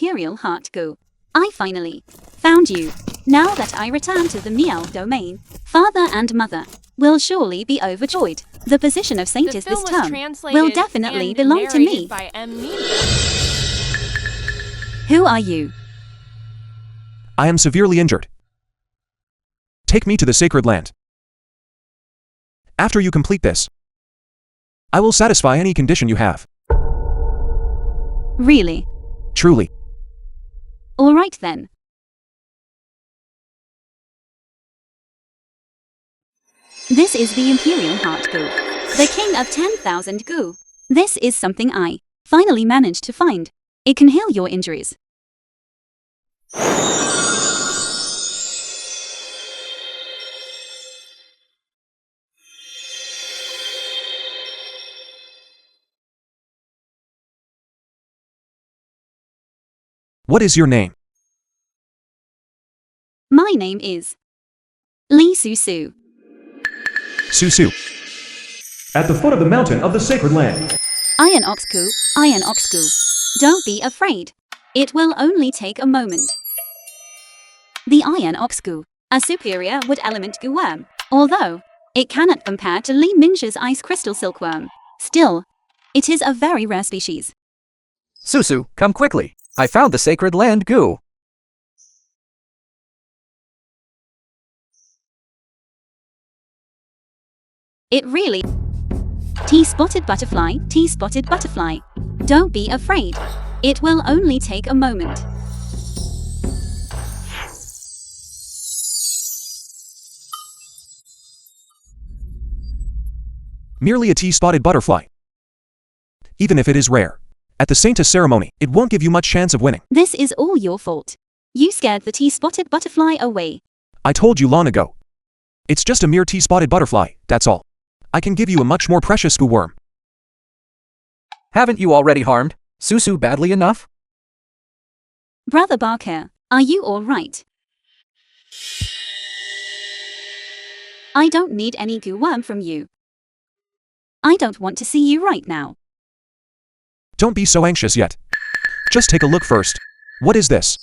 Imperial Heart Goo. I finally found you. Now that I return to the Miel domain, father and mother will surely be overjoyed. The position of saintess this term will definitely belong to me. Who are you? I am severely injured. Take me to the sacred land. After you complete this, I will satisfy any condition you have. Really? Truly. All right then. This is the Imperial Heart Goo, the king of 10,000 goo. This is something I finally managed to find. It can heal your injuries. What is your name? My name is Suzu. Suzu. At the foot of the mountain of the sacred land. Iron Ox Goo, Iron Ox Goo. Don't be afraid. It will only take a moment. The Iron Ox Goo, a superior wood element goo worm, although it cannot compare to Li Ming's ice crystal silkworm. Still, it is a very rare species. Suzu, come quickly. I found the sacred land goo. It really... Tea-spotted butterfly, tea-spotted butterfly. Don't be afraid. It will only take a moment. Merely a tea-spotted butterfly. Even if it is rare, at the saintess ceremony, it won't give you much chance of winning. This is all your fault. You scared the tea-spotted butterfly away. I told you long ago. It's just a mere tea-spotted butterfly, that's all. I can give you a much more precious goo worm. Haven't you already harmed Suzu badly enough? Brother Barker, are you all right? I don't need any goo worm from you. I don't want to see you right now. Don't be so anxious yet. Just take a look first. What is this?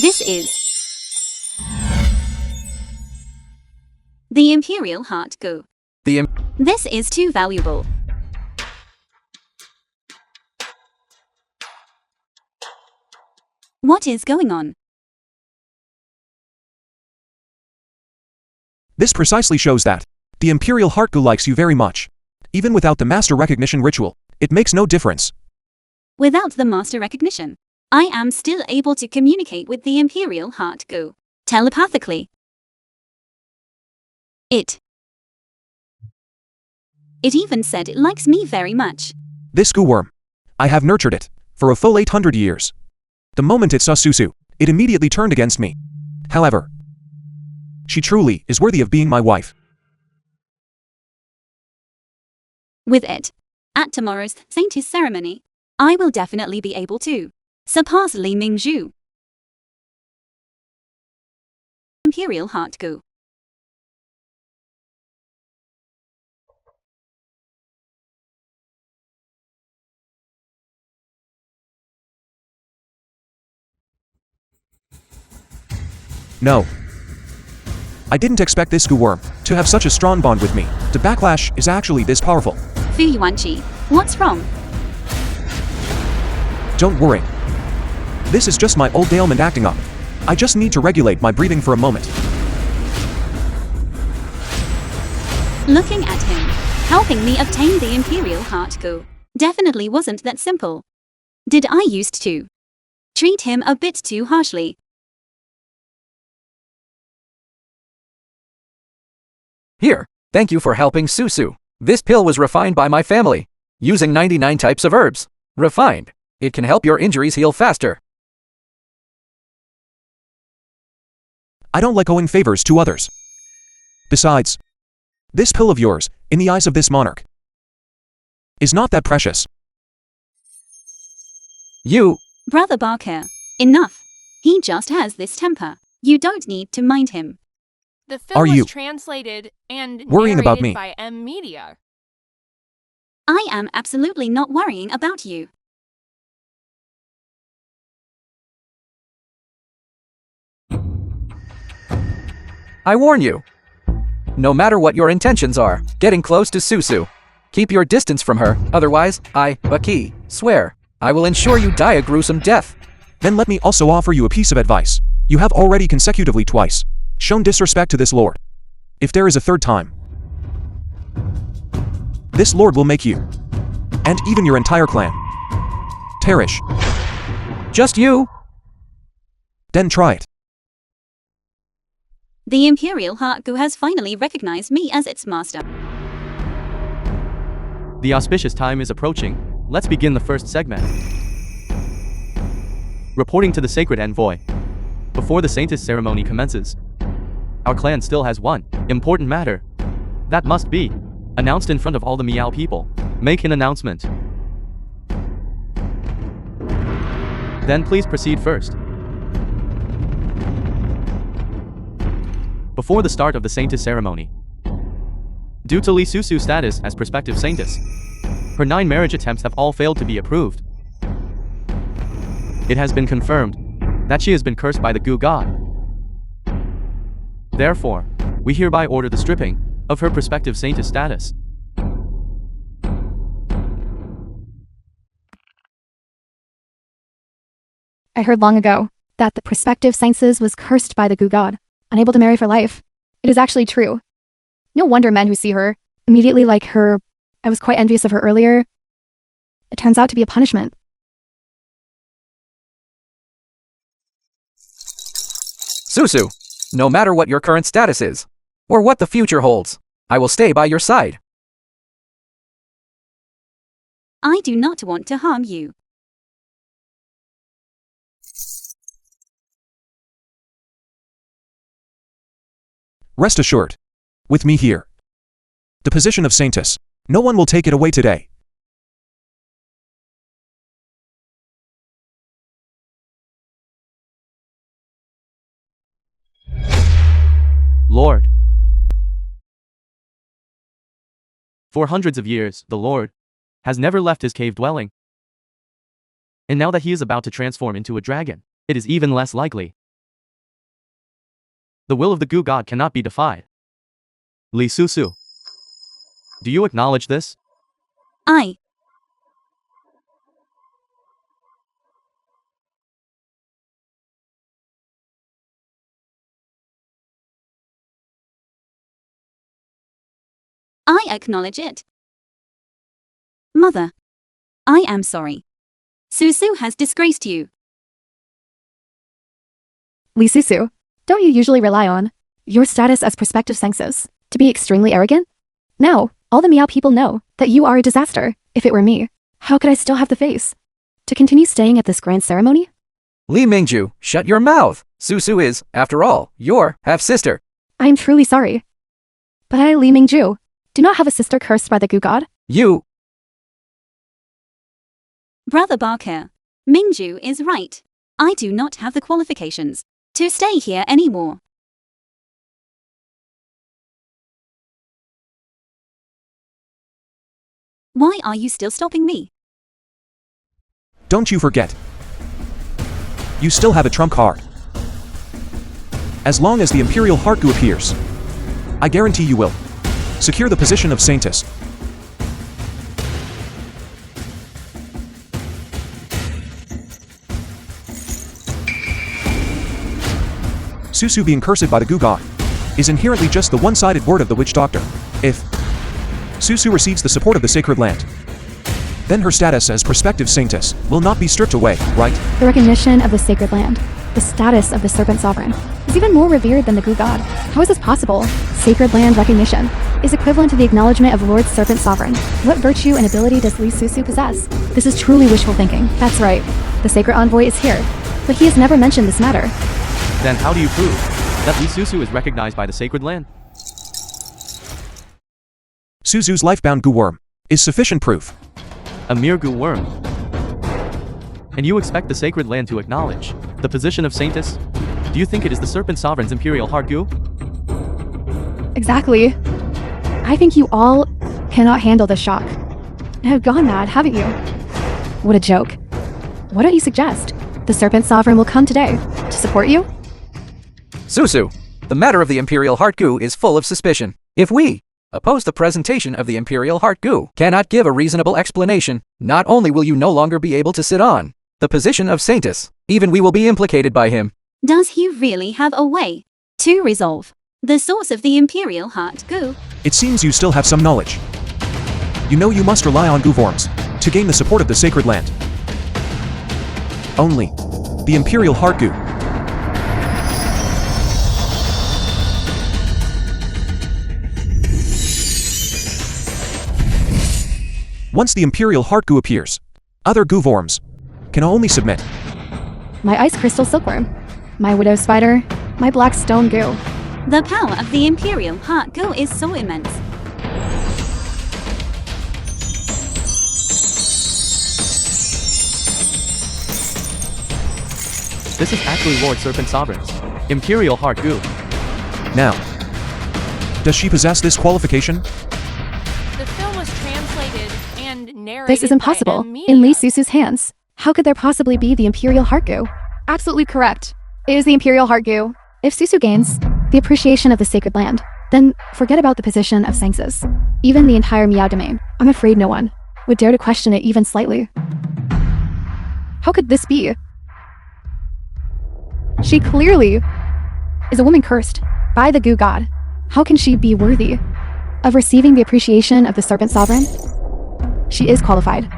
This is the Imperial Heart Goo. This is too valuable. What is going on? This precisely shows that the Imperial Heart Goo likes you very much. Even without the master recognition ritual, it makes no difference. Without the master recognition, I am still able to communicate with the Imperial Heart Goo telepathically. It even said it likes me very much. This goo worm, I have nurtured it for a full 800 years. The moment it saw Suzu, it immediately turned against me. However, she truly is worthy of being my wife. With it, at tomorrow's saintess ceremony, I will definitely be able to surpass Li Mingzhu. Imperial Heart Goo. No. I didn't expect this goo worm to have such a strong bond with me. The backlash is actually this powerful. Fu Yuanchi, what's wrong? Don't worry. This is just my old ailment acting up. I just need to regulate my breathing for a moment. Looking at him, helping me obtain the Imperial Heart Goo definitely wasn't that simple. Did I used to treat him a bit too harshly? Here, thank you for helping Suzu. This pill was refined by my family, using 99 types of herbs. Refined. It can help your injuries heal faster. I don't like owing favors to others. Besides, this pill of yours, in the eyes of this monarch, is not that precious. You... Brother Barker, enough. He just has this temper. You don't need to mind him. The film Are was you translated and worrying about narrated me? by M Media. Worrying about Narrated me? by M Media. I am absolutely not worrying about you. I warn you. No matter what your intentions are, getting close to Suzu. Keep your distance from her, otherwise, Baki, swear, I will ensure you die a gruesome death. Then let me also offer you a piece of advice. You have already consecutively twice shown disrespect to this lord. If there is a third time, this lord will make you, and even your entire clan, perish. Just you? Then try it. The Imperial Haku has finally recognized me as its master. The auspicious time is approaching. Let's begin the first segment. Reporting to the Sacred Envoy. Before the saintess ceremony commences, our clan still has one important matter that must be announced in front of all the Miao people. Make an announcement. Then please proceed first. Before the start of the saintess ceremony, due to Li Susu's status as prospective saintess, her 9 marriage attempts have all failed to be approved. It has been confirmed that she has been cursed by the Gu god. Therefore, we hereby order the stripping of her prospective saintess status. I heard long ago that the prospective saintess was cursed by the Gu god, unable to marry for life. It is actually true. No wonder men who see her immediately like her. I was quite envious of her earlier. It turns out to be a punishment. Suzu, no matter what your current status is, or what the future holds, I will stay by your side. I do not want to harm you. Rest assured. With me here, the position of saintess, no one will take it away today. Lord. For hundreds of years, the Lord has never left his cave dwelling. And now that he is about to transform into a dragon, it is even less likely. The will of the Gu god cannot be defied. Li Susu, do you acknowledge this? I acknowledge it. Mother, I am sorry. Susu has disgraced you. Li Susu, don't you usually rely on your status as prospective saintess to be extremely arrogant? Now, all the Miao people know that you are a disaster. If it were me, how could I still have the face to continue staying at this grand ceremony? Li Mingju, shut your mouth. Suzu is, after all, your half-sister. I am truly sorry. But I, Li Mingju, do not have a sister cursed by the Gu god. You. Brother Barker, Mingju is right. I do not have the qualifications to stay here anymore. Why are you still stopping me? Don't you forget. You still have a trump card. As long as the Imperial Heartgu appears, I guarantee you will secure the position of saintess. Susu being cursed by the Gu god is inherently just the one-sided word of the witch doctor. If Susu receives the support of the sacred land, then her status as prospective saintess will not be stripped away, right? The recognition of the sacred land, the status of the Serpent Sovereign, is even more revered than the Gu god. How is this possible? Sacred land recognition is equivalent to the acknowledgement of Lord Serpent Sovereign. What virtue and ability does Li Susu possess? This is truly wishful thinking. That's right. The sacred envoy is here, but he has never mentioned this matter. Then how do you prove that Li Susu is recognized by the sacred land? Suzu's life-bound Gu worm is sufficient proof. A mere Gu worm. And you expect the sacred land to acknowledge the position of saintess? Do you think it is the Serpent Sovereign's Imperial Heart Gu? Exactly. I think you all cannot handle the shock. Have gone mad, haven't you? What a joke. Why don't you suggest the Serpent Sovereign will come today to support you? Suzu, the matter of the Imperial Heart Goo is full of suspicion. If we oppose the presentation of the Imperial Heart Goo, cannot give a reasonable explanation, not only will you no longer be able to sit on the position of saintess, even we will be implicated by him. Does he really have a way to resolve the source of the Imperial Heart Goo? It seems you still have some knowledge. You know you must rely on goo forms to gain the support of the sacred land. Only the Imperial Heart Goo. Once the Imperial Heart Goo appears, other goo forms can only submit. My ice crystal silkworm, my widow spider, my black stone goo. The power of the Imperial Heart Goo is so immense. This is actually Lord Serpent Sovereign's Imperial Heart Goo. Now, does she possess this qualification? The film was translated and narrated. This is impossible. By In Lee Susu's hands, how could there possibly be the Imperial Heart Goo? Absolutely correct. It is the Imperial Heart Goo. If Susu gains the appreciation of the sacred land, then forget about the position of saintess. Even the entire Miao domain. I'm afraid no one would dare to question it even slightly. How could this be? She clearly is a woman cursed by the goo god. How can she be worthy of receiving the appreciation of the Serpent Sovereign? She is qualified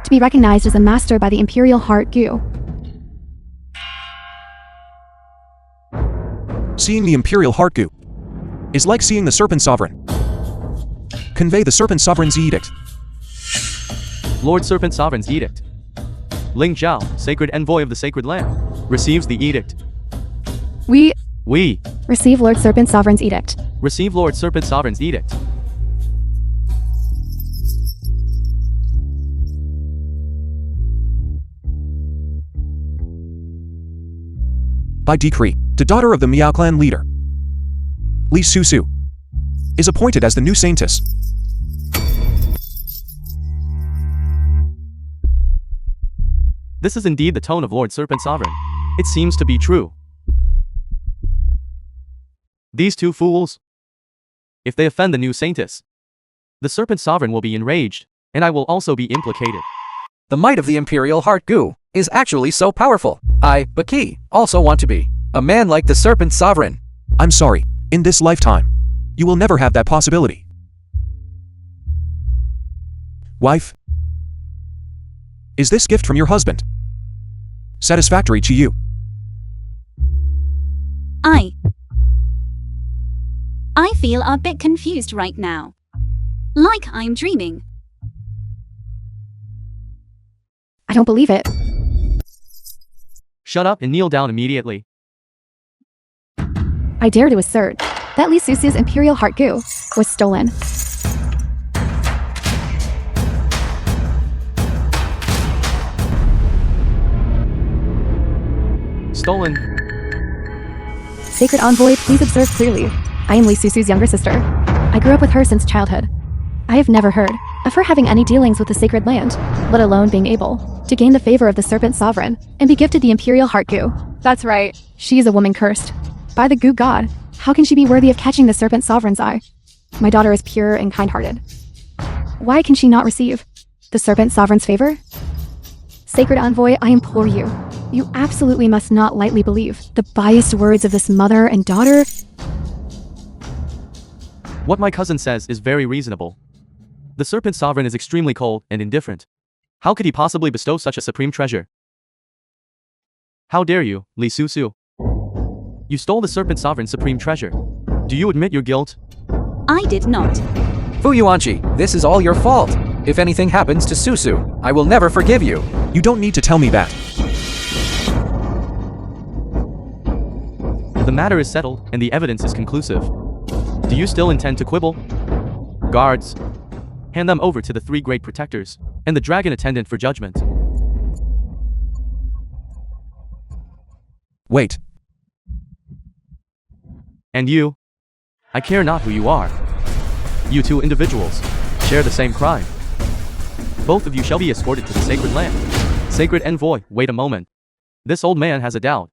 to be recognized as a master by the Imperial Heart Goo. Seeing the Imperial Heart Goo is like seeing the Serpent Sovereign. Convey the Serpent Sovereign's edict. Lord Serpent Sovereign's edict. Ling Zhao, sacred envoy of the sacred land, receives the edict. We receive Lord Serpent Sovereign's edict. Receive Lord Serpent Sovereign's edict. By decree, the daughter of the Miao clan leader, Lee Susu, is appointed as the new saintess. This is indeed the tone of Lord Serpent Sovereign. It seems to be true. These two fools. If they offend the new saintess, the Serpent Sovereign will be enraged, and I will also be implicated. The might of the Imperial Heart Goo is actually so powerful. I, Baki, also want to be a man like the Serpent Sovereign. I'm sorry, in this lifetime, you will never have that possibility. Wife, is this gift from your husband satisfactory to you? I feel a bit confused right now. Like I'm dreaming. I don't believe it. Shut up and kneel down immediately. I dare to assert that Lee Susu's Imperial Heart Goo was stolen. Stolen. Sacred Envoy, please observe clearly. I am Lee Susu's younger sister. I grew up with her since childhood. I have never heard of her having any dealings with the sacred land, let alone being able to gain the favor of the Serpent Sovereign and be gifted the Imperial Heart Goo. That's right. She is a woman cursed by the goo god. How can she be worthy of catching the Serpent Sovereign's eye? My daughter is pure and kind-hearted. Why can she not receive the Serpent Sovereign's favor? Sacred Envoy, I implore you. You absolutely must not lightly believe the biased words of this mother and daughter. What my cousin says is very reasonable. The Serpent Sovereign is extremely cold and indifferent. How could he possibly bestow such a supreme treasure? How dare you, Lee Susu? You stole the Serpent Sovereign's supreme treasure. Do you admit your guilt? I did not. Fu Yuanchi, this is all your fault. If anything happens to Susu, I will never forgive you. You don't need to tell me that. The matter is settled and the evidence is conclusive. Do you still intend to quibble? Guards, hand them over to the three great protectors and the dragon attendant for judgment. Wait. And you? I care not who you are. You two individuals share the same crime. Both of you shall be escorted to the sacred land. Sacred envoy, wait a moment. This old man has a doubt.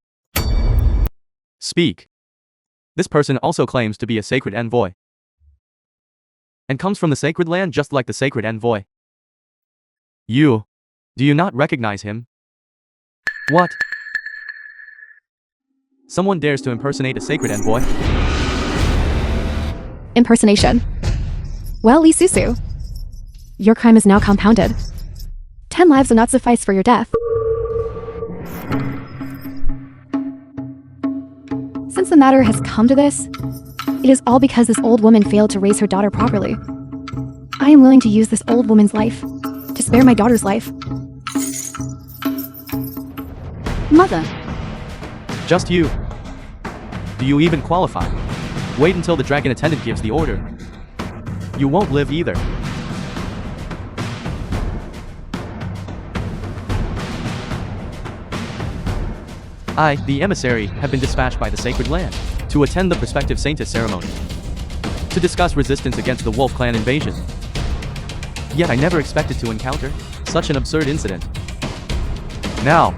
Speak. This person also claims to be a sacred envoy. And comes from the sacred land just like the sacred envoy. Do you not recognize him? What? Someone dares to impersonate a sacred envoy? Impersonation. Well, Lee Susu, your crime is now compounded. 10 lives will not suffice for your death. Since the matter has come to this, it is all because this old woman failed to raise her daughter properly. I am willing to use this old woman's life to spare my daughter's life. Mother, Just you. Do you even qualify? Wait until the dragon attendant gives the order. You won't live either. I, the emissary, have been dispatched by the sacred land to attend the prospective saintess ceremony, to discuss resistance against the wolf clan invasion. Yet I never expected to encounter such an absurd incident. Now,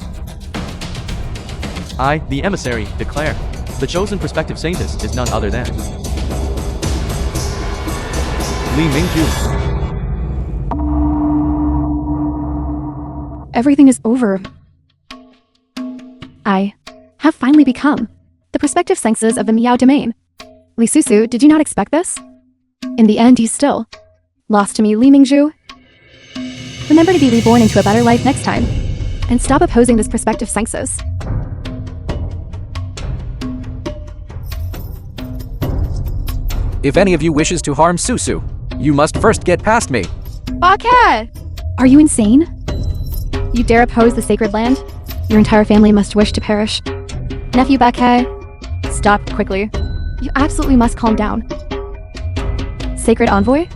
I, the emissary, declare the chosen prospective saintess is none other than Li Mingju. Everything is over. I have finally become the prospective senses of the Miao domain. Li Susu, did you not expect this? In the end, you still lost to me, Li Mingju. Remember to be reborn into a better life next time, and stop opposing this prospective senses. If any of you wishes to harm Susu, you must first get past me. Baka! Are you insane? You dare oppose the sacred land? Your entire family must wish to perish. Nephew Baka, stop quickly. You absolutely must calm down. Sacred envoy?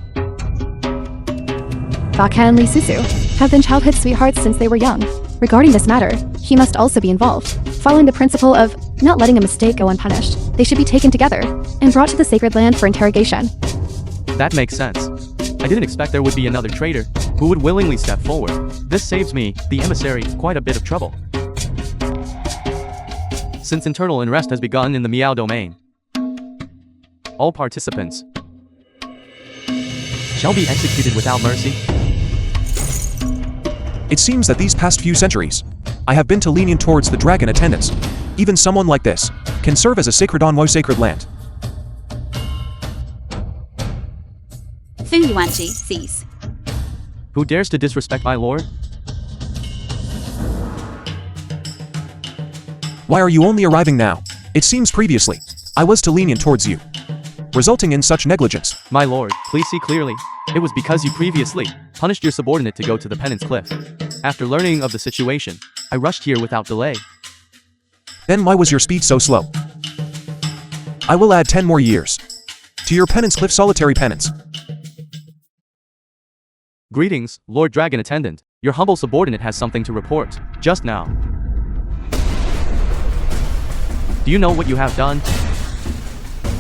Baka and Li Susu have been childhood sweethearts since they were young. Regarding this matter, he must also be involved. Following the principle of not letting a mistake go unpunished, they should be taken together and brought to the sacred land for interrogation. That makes sense. I didn't expect there would be another traitor who would willingly step forward. This saves me, the emissary, quite a bit of trouble. Since internal unrest has begun in the Miao domain, all participants shall be executed without mercy. It seems that these past few centuries, I have been too lenient towards the dragon attendants. Even someone like this can serve as a sacred envoy sacred land. Fu Yuanchi, cease. Who dares to disrespect my lord? Why are you only arriving now? It seems previously, I was too lenient towards you, resulting in such negligence. My lord, please see clearly. It was because you previously punished your subordinate to go to the penance cliff. After learning of the situation, I rushed here without delay. Then why was your speed so slow? I will add 10 more years to your penance cliff solitary penance. Greetings, Lord Dragon Attendant. Your humble subordinate has something to report, just now. Do you know what you have done?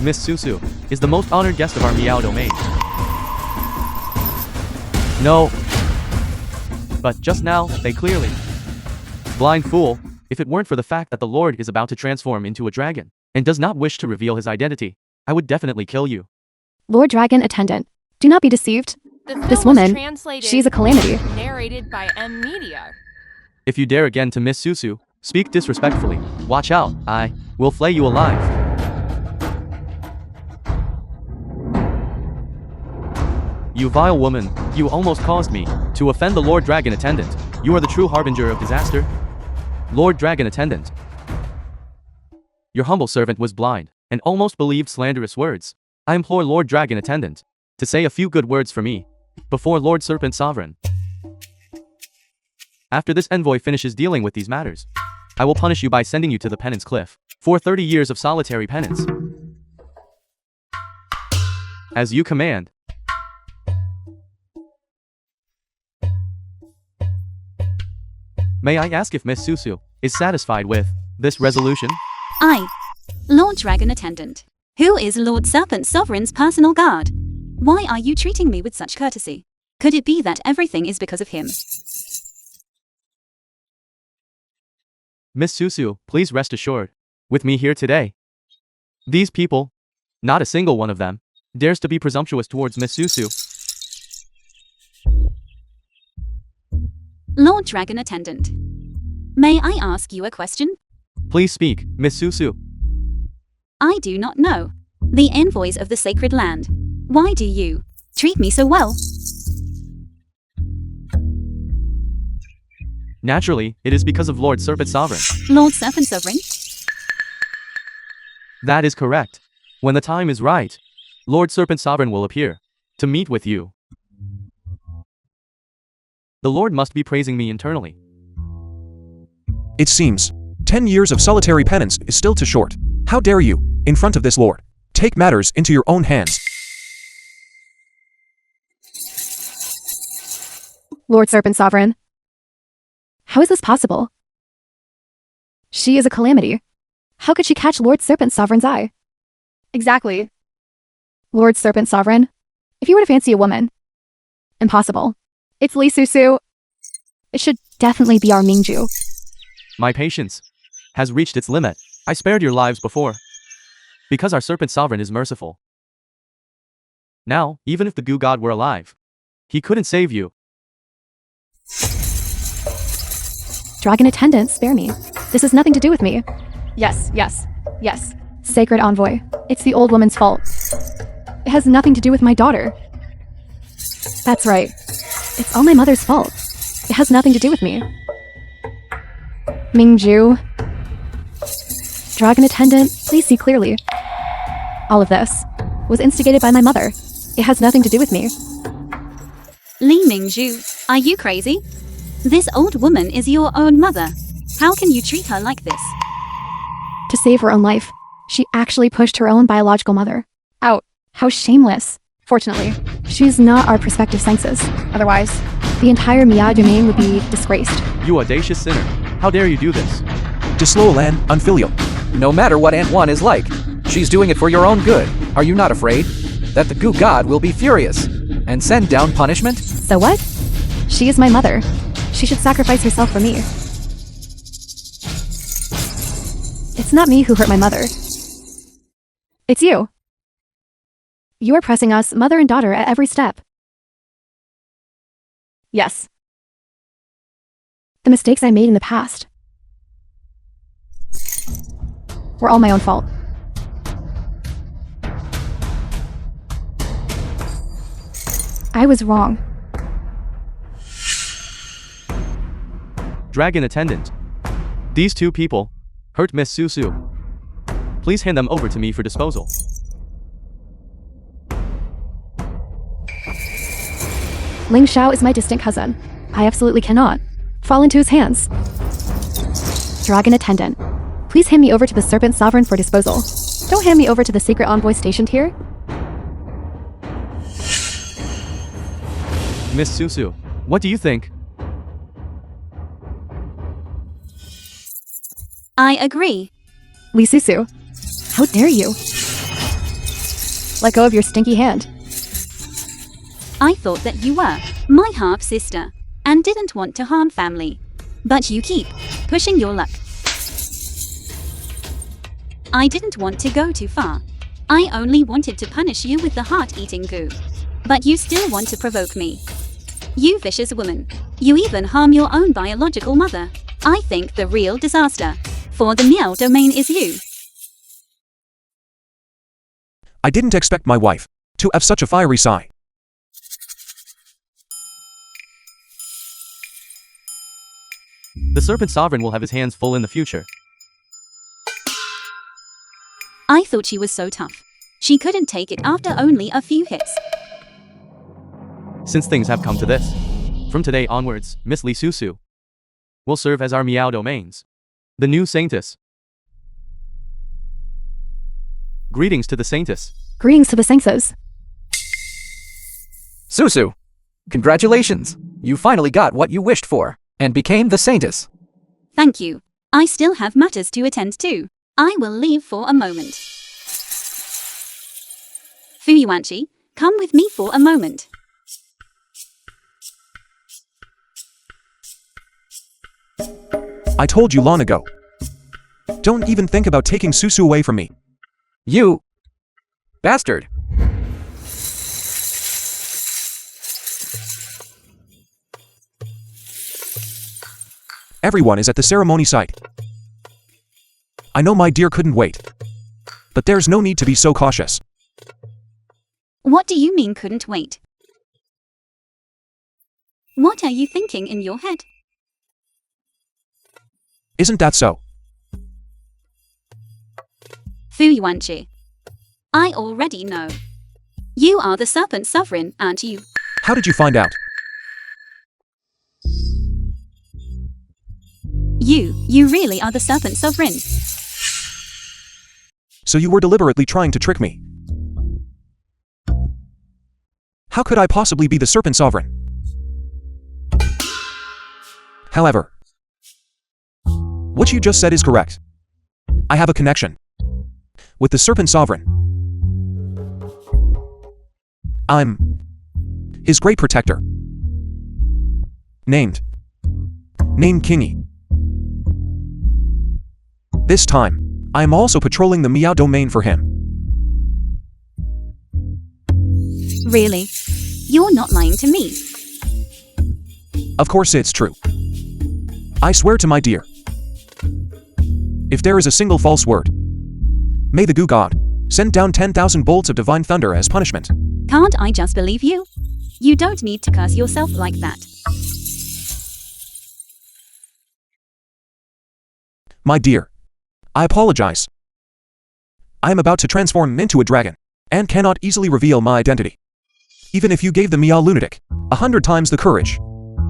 Miss Susu is the most honored guest of our Miao domain. No. But just now, they clearly. Blind fool, if it weren't for the fact that the Lord is about to transform into a dragon, and does not wish to reveal his identity, I would definitely kill you. Lord Dragon Attendant, do not be deceived. The film This was woman, translated she's a calamity. and narrated by M Media. If you dare again to Miss Susu, speak disrespectfully. Watch out, I will flay you alive. You vile woman, you almost caused me to offend the Lord Dragon Attendant. You are the true harbinger of disaster. Lord Dragon Attendant. Your humble servant was blind, and almost believed slanderous words. I implore Lord Dragon Attendant to say a few good words for me before Lord Serpent Sovereign. After this envoy finishes dealing with these matters, I will punish you by sending you to the penance cliff for 30 years of solitary penance. As you command. May I ask if Miss Susu is satisfied with this resolution? I, Lord Dragon Attendant, Who is Lord Serpent Sovereign's personal guard? Why are you treating me with such courtesy? Could it be that everything is because of him? Miss Suzu, please rest assured. With me here today, these people, not a single one of them, dares to be presumptuous towards Miss Suzu. Lord Dragon Attendant. May I ask you a question? Please speak, Miss Suzu. I do not know. The envoys of the sacred land. Why do you treat me so well? Naturally, it is because of Lord Serpent Sovereign. Lord Serpent Sovereign? That is correct. When the time is right, Lord Serpent Sovereign will appear to meet with you. The Lord must be praising me internally. It seems 10 years of solitary penance is still too short. How dare you, in front of this lord, take matters into your own hands? Lord Serpent Sovereign. How is this possible? She is a calamity. How could she catch Lord Serpent Sovereign's eye? Exactly. Lord Serpent Sovereign, if you were to fancy a woman. Impossible. It's Lee Suzu. It should definitely be our Mingju. My patience has reached its limit. I spared your lives before, because our Serpent Sovereign is merciful. Now, even if the goo god were alive, he couldn't save you. Dragon Attendant, spare me. This has nothing to do with me. Yes. Sacred Envoy, it's the old woman's fault. It has nothing to do with my daughter. That's right. It's all my mother's fault. It has nothing to do with me. Mingju. Dragon Attendant, please see clearly. All of this was instigated by my mother. It has nothing to do with me. Li Mingju, are you crazy? This old woman is your own mother. How can you treat her like this? To save her own life, she actually pushed her own biological mother out. How shameless. Fortunately, she's not our prospective saintess. Otherwise, the entire Mia domain would be disgraced. You audacious sinner. How dare you do this? Disloyal and unfilial. No matter what Aunt One is like, she's doing it for your own good. Are you not afraid that the goo god will be furious and send down punishment? So what? She is my mother. She should sacrifice herself for me. It's not me who hurt my mother. It's you. You are pressing us, mother and daughter, at every step. Yes. The mistakes I made in the past were all my own fault. I was wrong. Dragon Attendant. These two people hurt Miss Suzu. Please hand them over to me for disposal. Ling Xiao is my distant cousin. I absolutely cannot fall into his hands. Dragon Attendant, please hand me over to the Serpent Sovereign for disposal. Don't hand me over to the secret envoy stationed here. Miss Suzu, what do you think? I agree. Lee Suzu, how dare you? Let go of your stinky hand. I thought that you were my half-sister and didn't want to harm family. But you keep pushing your luck. I didn't want to go too far. I only wanted to punish you with the heart-eating goo. But you still want to provoke me. You vicious woman. You even harm your own biological mother. I think the real disaster for the Miao domain is you. I didn't expect my wife to have such a fiery side. The Serpent Sovereign will have his hands full in the future. I thought she was so tough. She couldn't take it after only a few hits. Since things have come to this, from today onwards, Miss Lee Suzu will serve as our Miao domains. The new saintess. Greetings to the saintess. Greetings to the saintess. Suzu, congratulations! You finally got what you wished for, and became the saintess. Thank you. I still have matters to attend to. I will leave for a moment. Yuanchi, come with me for a moment. I told you long ago. Don't even think about taking Suzu away from me. You bastard. Everyone is at the ceremony site. I know my dear couldn't wait. But there's no need to be so cautious. What do you mean couldn't wait? What are you thinking in your head? Isn't that so? Yuanchi, I already know. You are the Serpent Sovereign, aren't you? How did you find out? You really are the Serpent Sovereign. So you were deliberately trying to trick me. How could I possibly be the Serpent Sovereign? However, what you just said is correct. I have a connection with the Serpent Sovereign. I'm his great protector. Named Kingy. This time, I am also patrolling the Meow domain for him. Really? You're not lying to me. Of course it's true. I swear to my dear. If there is a single false word, may the Goo God send down 10,000 bolts of divine thunder as punishment. Can't I just believe you? You don't need to curse yourself like that. My dear, I apologize. I am about to transform into a dragon, and cannot easily reveal my identity. Even if you gave the Meow lunatic 100 times the courage,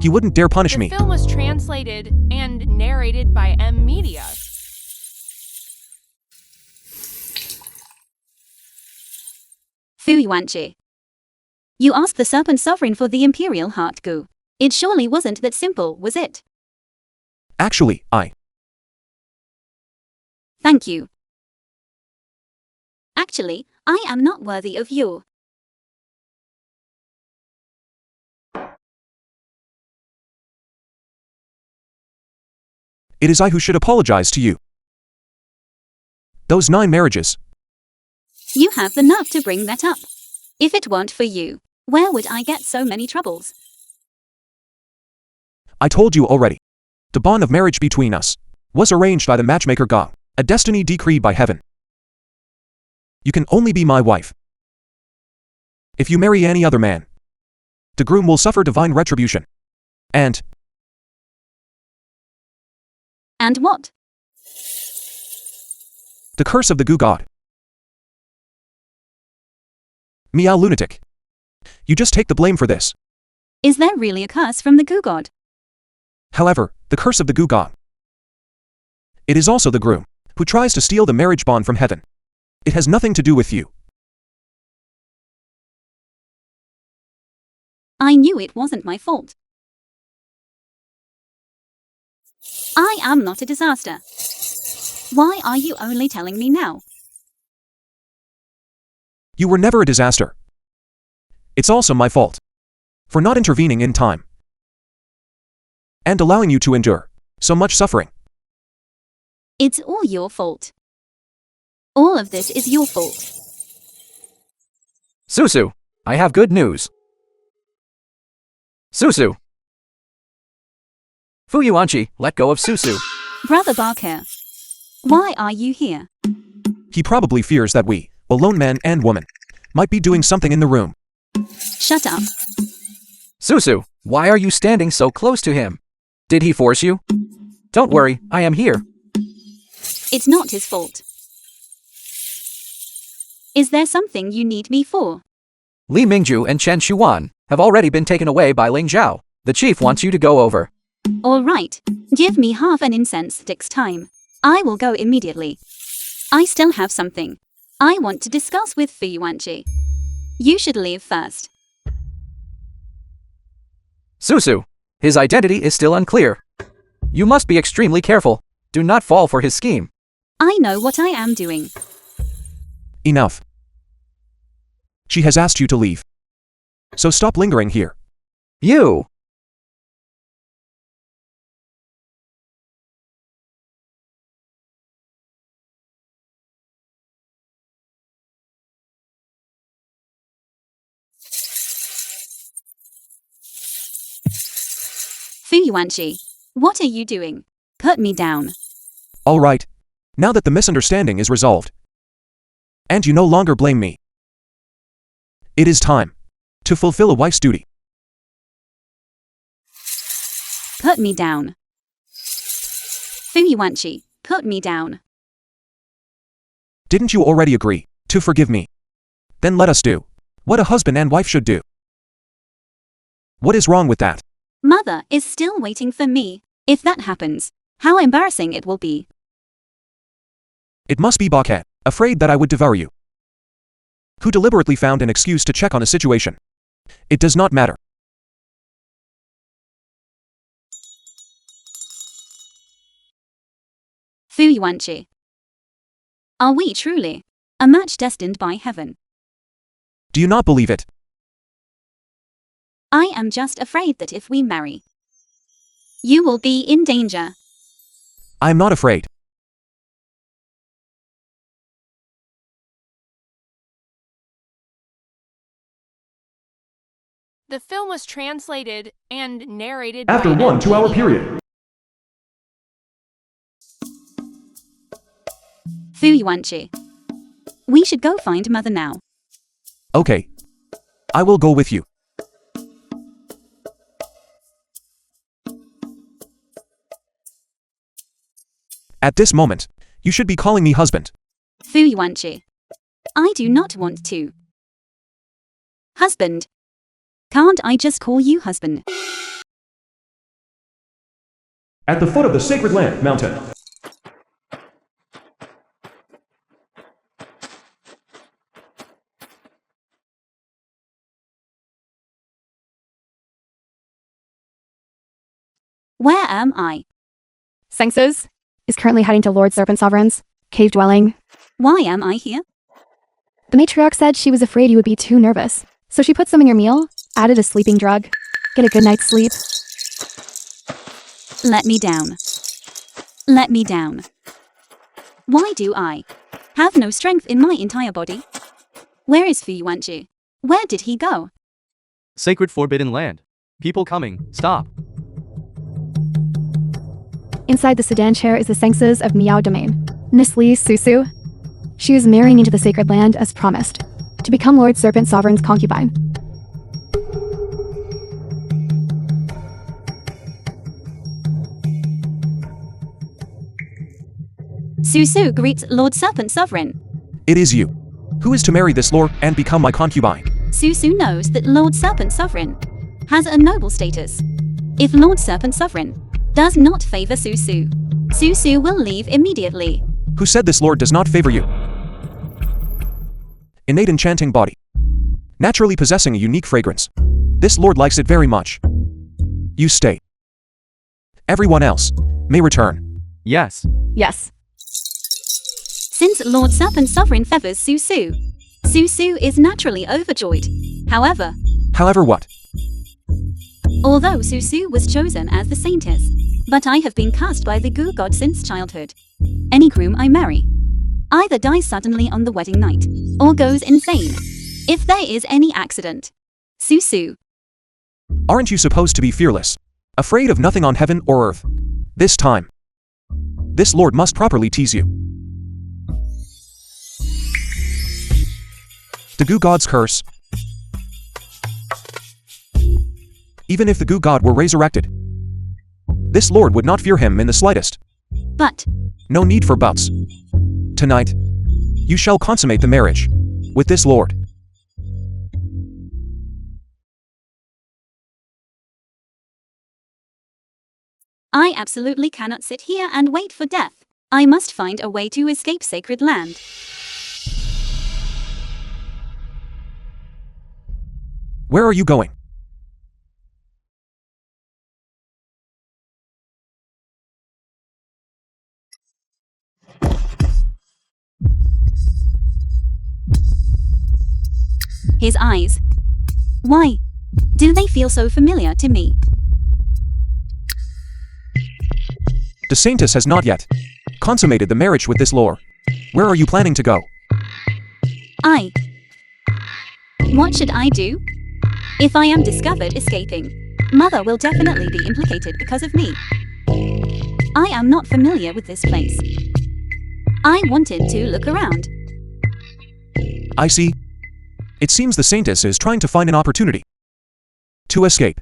he wouldn't dare punish me. The film was translated and narrated by M Media. Yuanchi. You asked the Serpent Sovereign for the Imperial Heart Goo. It surely wasn't that simple, was it? Actually, Thank you. Actually, I am not worthy of your. It is I who should apologize to you. Those 9 marriages. You have the nerve to bring that up. If it weren't for you, where would I get so many troubles? I told you already. The bond of marriage between us was arranged by the matchmaker God, a destiny decreed by heaven. You can only be my wife. If you marry any other man, the groom will suffer divine retribution. And what? the curse of the Goo God. Meow lunatic. You just take the blame for this. Is there really a curse from the Goo God? However, the curse of the Goo God. It is also the groom who tries to steal the marriage bond from heaven. It has nothing to do with you. I knew it wasn't my fault. I am not a disaster. Why are you only telling me now? You were never a disaster. It's also my fault for not intervening in time and allowing you to endure so much suffering. It's all your fault. All of this is your fault. Suzu, I have good news. Suzu. Yuanchi, let go of Suzu. Brother Beggar, why are you here? He probably fears that we, alone man and woman, might be doing something in the room. Shut up. Suzu, why are you standing so close to him? Did he force you? Don't worry, I am here. It's not his fault. Is there something you need me for? Li Mingju and Chen Xuan have already been taken away by Ling Zhao. The chief wants you to go over. All right, give me half an incense stick's time. I will go immediately. I still have something I want to discuss with Yuanchi. You should leave first. Suzu, his identity is still unclear. You must be extremely careful. Do not fall for his scheme. I know what I am doing. Enough. She has asked you to leave. So stop lingering here. You! Yuanchi, what are you doing? Put me down. All right. Now that the misunderstanding is resolved, and you no longer blame me, it is time to fulfill a wife's duty. Put me down. Yuanchi, put me down. Didn't you already agree to forgive me? Then let us do what a husband and wife should do. What is wrong with that? Mother is still waiting for me. If that happens, how embarrassing it will be. It must be Beggar, afraid that I would devour you, who deliberately found an excuse to check on a situation. It does not matter. Yuanchi. Are we truly a match destined by heaven? Do you not believe it? I am just afraid that if we marry, you will be in danger. I am not afraid. The film was translated and narrated After by one an 2-hour engineer. period. Yuanchi. We should go find Mother now. Okay. I will go with you. At this moment, you should be calling me husband. Yuanchi. I do not want to. Husband. Can't I just call you husband? At the foot of the sacred land mountain. Where am I? Saintess is currently heading to Lord Serpent Sovereign's cave dwelling. Why am I here? The matriarch said she was afraid you would be too nervous, so she put some in your meal, added a sleeping drug. Get a good night's sleep. Let me down. Let me down. Why do I have no strength in my entire body? Where is Yuanchi? Where did he go? Sacred forbidden land. People coming, stop. Inside the sedan chair is the saintess of Miao Domain, Nisli Suzu. She is marrying into the sacred land as promised, to become Lord Serpent Sovereign's concubine. Suzu greets Lord Serpent Sovereign. It is you. Who is to marry this lord and become my concubine? Suzu knows that Lord Serpent Sovereign has a noble status. If Lord Serpent Sovereign does not favor Suzu, Suzu will leave immediately. Who said this lord does not favor you? Innate enchanting body. Naturally possessing a unique fragrance. This lord likes it very much. You stay. Everyone else may return. Yes. Yes. Since Lord Serpent Sovereign favors Suzu, Suzu is naturally overjoyed. However, What? although Suzu was chosen as the saintess, but I have been cursed by the goo god since childhood. Any groom I marry either dies suddenly on the wedding night, or goes insane if there is any accident. Suzu. Aren't you supposed to be fearless? Afraid of nothing on heaven or earth? This time, this lord must properly tease you. The goo god's curse. Even if the goo god were resurrected, this lord would not fear him in the slightest. But No need for buts. Tonight, you shall consummate the marriage with this lord. I absolutely cannot sit here and wait for death. I must find a way to escape sacred land. Where are you going? His eyes. Why do they feel so familiar to me? The saintess has not yet consummated the marriage with this lord. Where are you planning to go? What should I do? If I am discovered escaping, Mother will definitely be implicated because of me. I am not familiar with this place. I wanted to look around. I see. It seems the saintess is trying to find an opportunity to escape.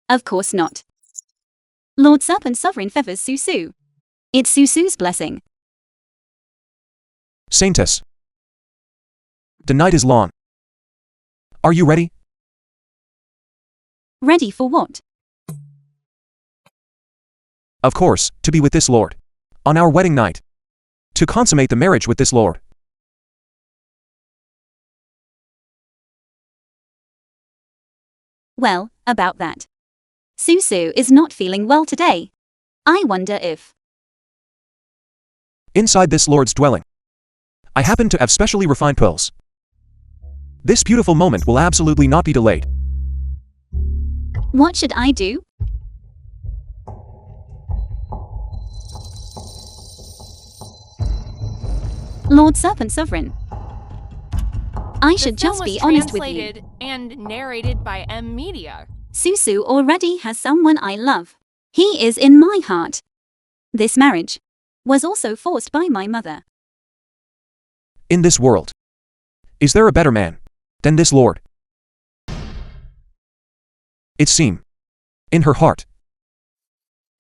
Of course not. Lord Serpent Sovereign favors Suzu. It's Suzu's blessing. Saintess. The night is long. Are you ready? Ready for what? Of course, to be with this lord. On our wedding night. To consummate the marriage with this lord. Well, about that. Suzu is not feeling well today. I wonder if... Inside this lord's dwelling, I happen to have specially refined pills. This beautiful moment will absolutely not be delayed. What should I do? Lord Serpent Sovereign. I should just be honest with you. Translated and narrated by M Media. Suzu already has someone I love. He is in my heart. This marriage was also forced by my mother. In this world, is there a better man than this lord? It seems, in her heart,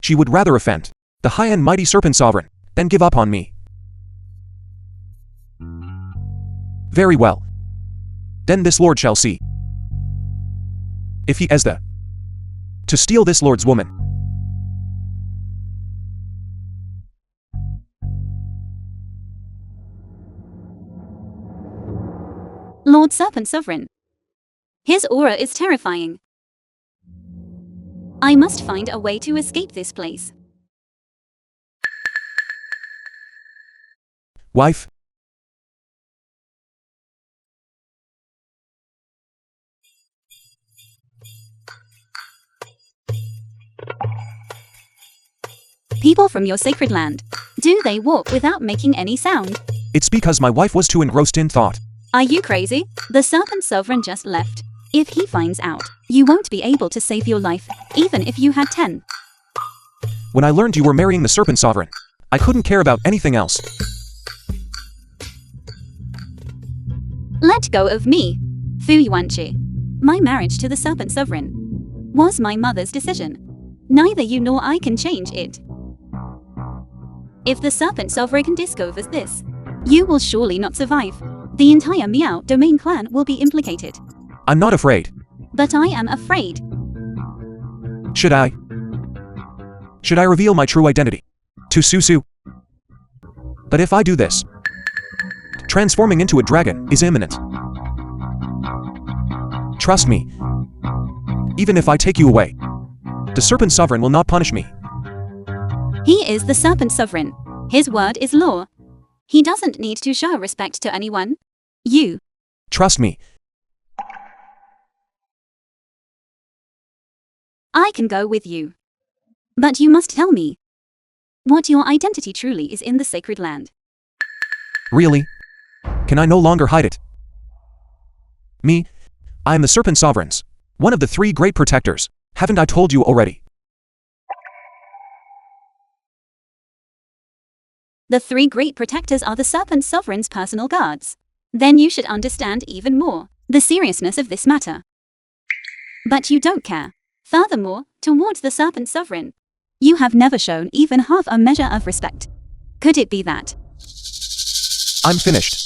she would rather offend the high and mighty Serpent Sovereign than give up on me. Very well. Then this lord shall see if he has the to steal this lord's woman. Lord Serpent Sovereign. His aura is terrifying. I must find a way to escape this place. Wife? People from your sacred land, do they walk without making any sound? It's because my wife was too engrossed in thought. Are you crazy? The Serpent Sovereign just left. If he finds out, you won't be able to save your life, even if you had 10. When I learned you were marrying the Serpent Sovereign, I couldn't care about anything else. Let go of me, Fu Yuanchi. My marriage to the Serpent Sovereign was my mother's decision. Neither you nor I can change it. If the Serpent Sovereign discovers this, you will surely not survive. The entire Meow Domain clan will be implicated. I'm not afraid. But I am afraid. Should I reveal my true identity to Suzu? But if I do this, transforming into a dragon is imminent. Trust me. Even if I take you away, the Serpent Sovereign will not punish me. He is the Serpent Sovereign. His word is law. He doesn't need to show respect to anyone. You. Trust me. I can go with you. But you must tell me what your identity truly is in the sacred land. Really? Can I no longer hide it? Me? I am the Serpent Sovereigns, one of the 3 great protectors. Haven't I told you already? The 3 great protectors are the Serpent Sovereign's personal guards. Then you should understand even more the seriousness of this matter. But you don't care. Furthermore, towards the Serpent Sovereign, you have never shown even half a measure of respect. Could it be that I'm finished.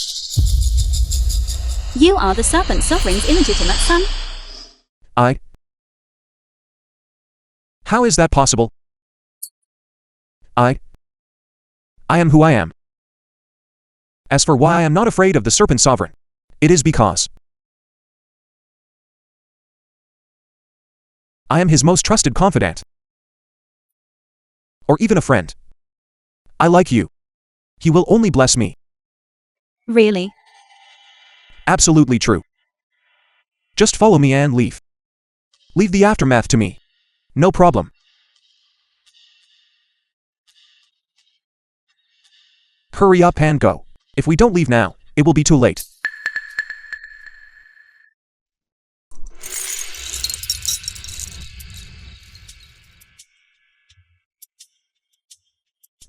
you are the Serpent Sovereign's illegitimate son? How is that possible? I am who I am. As for why I am not afraid of the Serpent Sovereign, it is because I am his most trusted confidant. Or even a friend. I like you. He will only bless me. Really? Absolutely true. Just follow me and leave. Leave the aftermath to me. No problem. Hurry up and go. If we don't leave now, it will be too late.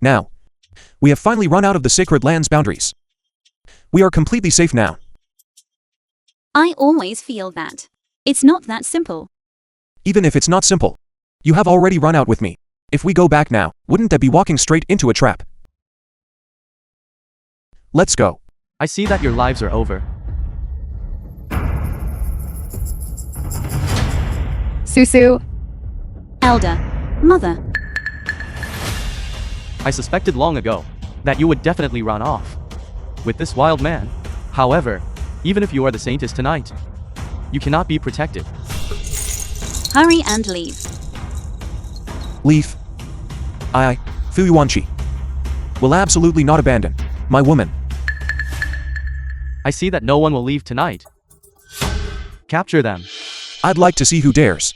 Now, we have finally run out of the sacred land's boundaries. We are completely safe now. I always feel that. It's not that simple. Even if it's not simple. You have already run out with me. If we go back now, wouldn't that be walking straight into a trap? Let's go. I see that your lives are over. Suzu. Elder. Mother. I suspected long ago that you would definitely run off with this wild man. However, even if you are the saintess tonight, you cannot be protected. Hurry and leave. Leave. I, Yuanchi, will absolutely not abandon my woman. I see that no one will leave tonight. Capture them. I'd like to see who dares.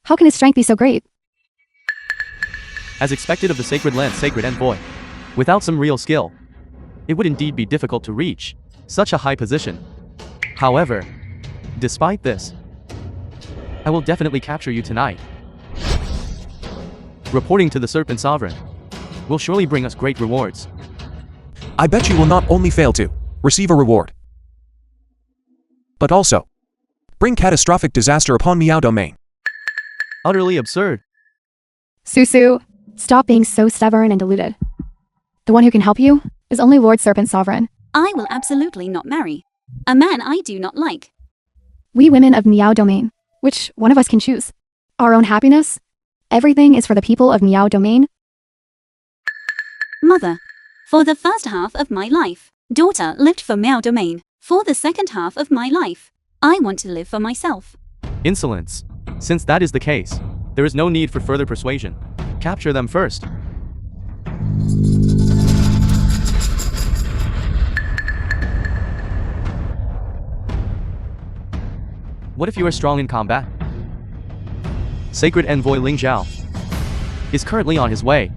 How can his strength be so great? As expected of the sacred land, sacred envoy. Without some real skill, it would indeed be difficult to reach such a high position. However, despite this, I will definitely capture you tonight. Reporting to the Serpent Sovereign will surely bring us great rewards. I bet you will not only fail to receive a reward, but also bring catastrophic disaster upon Miao Domain. Utterly absurd. Suzu, stop being so stubborn and deluded. The one who can help you is only Lord Serpent Sovereign. I will absolutely not marry a man I do not like. We women of Miao Domain, which one of us can choose? Our own happiness? Everything is for the people of Miao Domain? Mother. For the first half of my life, daughter lived for Miao Domain. For the second half of my life, I want to live for myself. Insolence. Since that is the case, there is no need for further persuasion. Capture them first. What if you are strong in combat? Sacred Envoy Ling Zhao is currently on his way.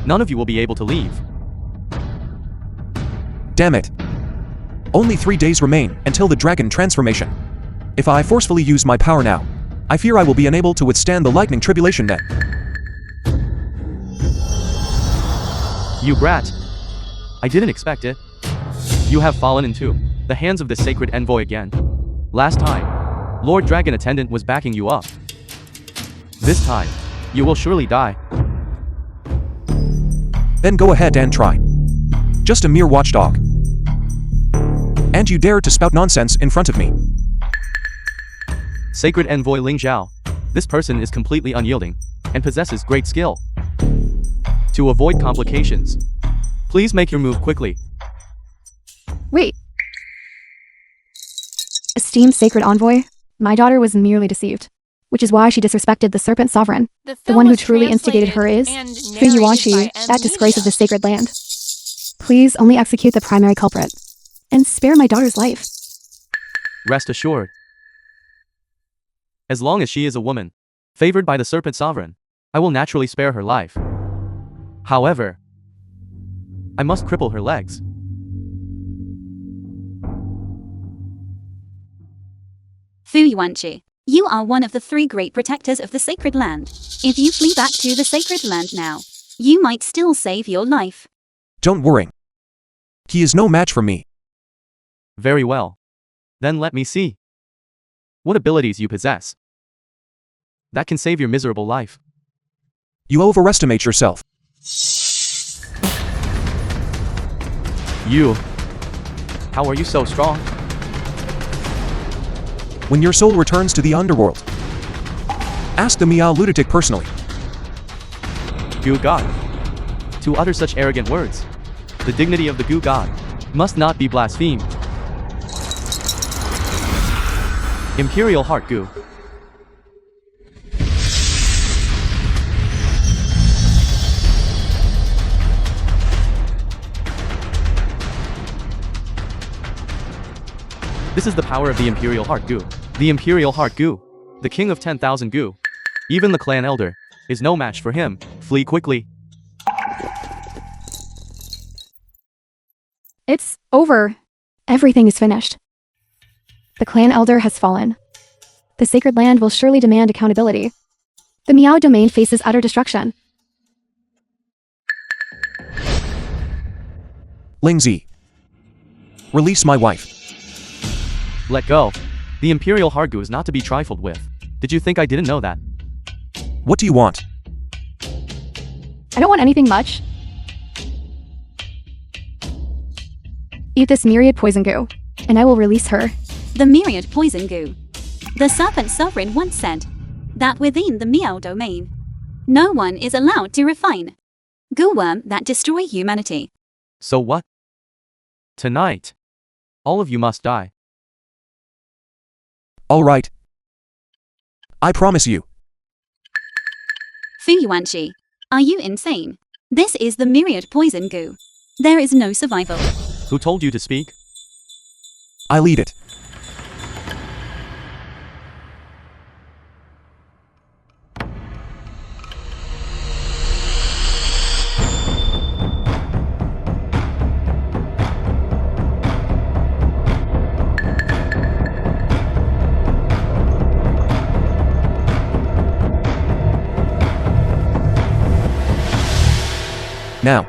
None of you will be able to leave. Damn it. Only 3 days remain until the dragon transformation. If I forcefully use my power now, I fear I will be unable to withstand the lightning tribulation then. You brat. I didn't expect it. You have fallen into the hands of the sacred envoy again. Last time, Lord Dragon Attendant was backing you up. This time, you will surely die. Then go ahead and try. Just a mere watchdog. And you dare to spout nonsense in front of me. Sacred Envoy Ling Zhao. This person is completely unyielding and possesses great skill. To avoid complications, please make your move quickly. Wait. Esteemed Sacred Envoy, my daughter was merely deceived, which is why she disrespected the Serpent Sovereign. The one who truly instigated her is Yuanchi, that disgrace of the sacred land. Please only execute the primary culprit and spare my daughter's life. Rest assured. As long as she is a woman, favored by the Serpent Sovereign, I will naturally spare her life. However, I must cripple her legs. Yuanchi, you are one of the 3 great protectors of the sacred land. If you flee back to the sacred land now, you might still save your life. Don't worry. He is no match for me. Very well. Then let me see what abilities you possess that can save your miserable life. You overestimate yourself. You. How are you so strong? When your soul returns to the underworld, ask the Miao lunatic personally. Gu God. To utter such arrogant words, the dignity of the Gu God must not be blasphemed. Imperial Heart Gu. This is the power of the Imperial Heart Goo. The Imperial Heart Goo. The king of 10,000 goo. Even the clan elder is no match for him. Flee quickly. It's over. Everything is finished. The clan elder has fallen. The sacred land will surely demand accountability. The Miao domain faces utter destruction. Lingzi. Release my wife. Let go. The Imperial Heart Goo is not to be trifled with. Did you think I didn't know that? What do you want? I don't want anything much. Eat this myriad poison goo, and I will release her. The myriad poison goo. The Serpent Sovereign once said that within the Miao domain, no one is allowed to refine goo worm that destroy humanity. So what? Tonight, all of you must die. All right. I promise you. Fu Yuanchi, are you insane? This is the myriad poison goo. There is no survival. Who told you to speak? I lead it. Now,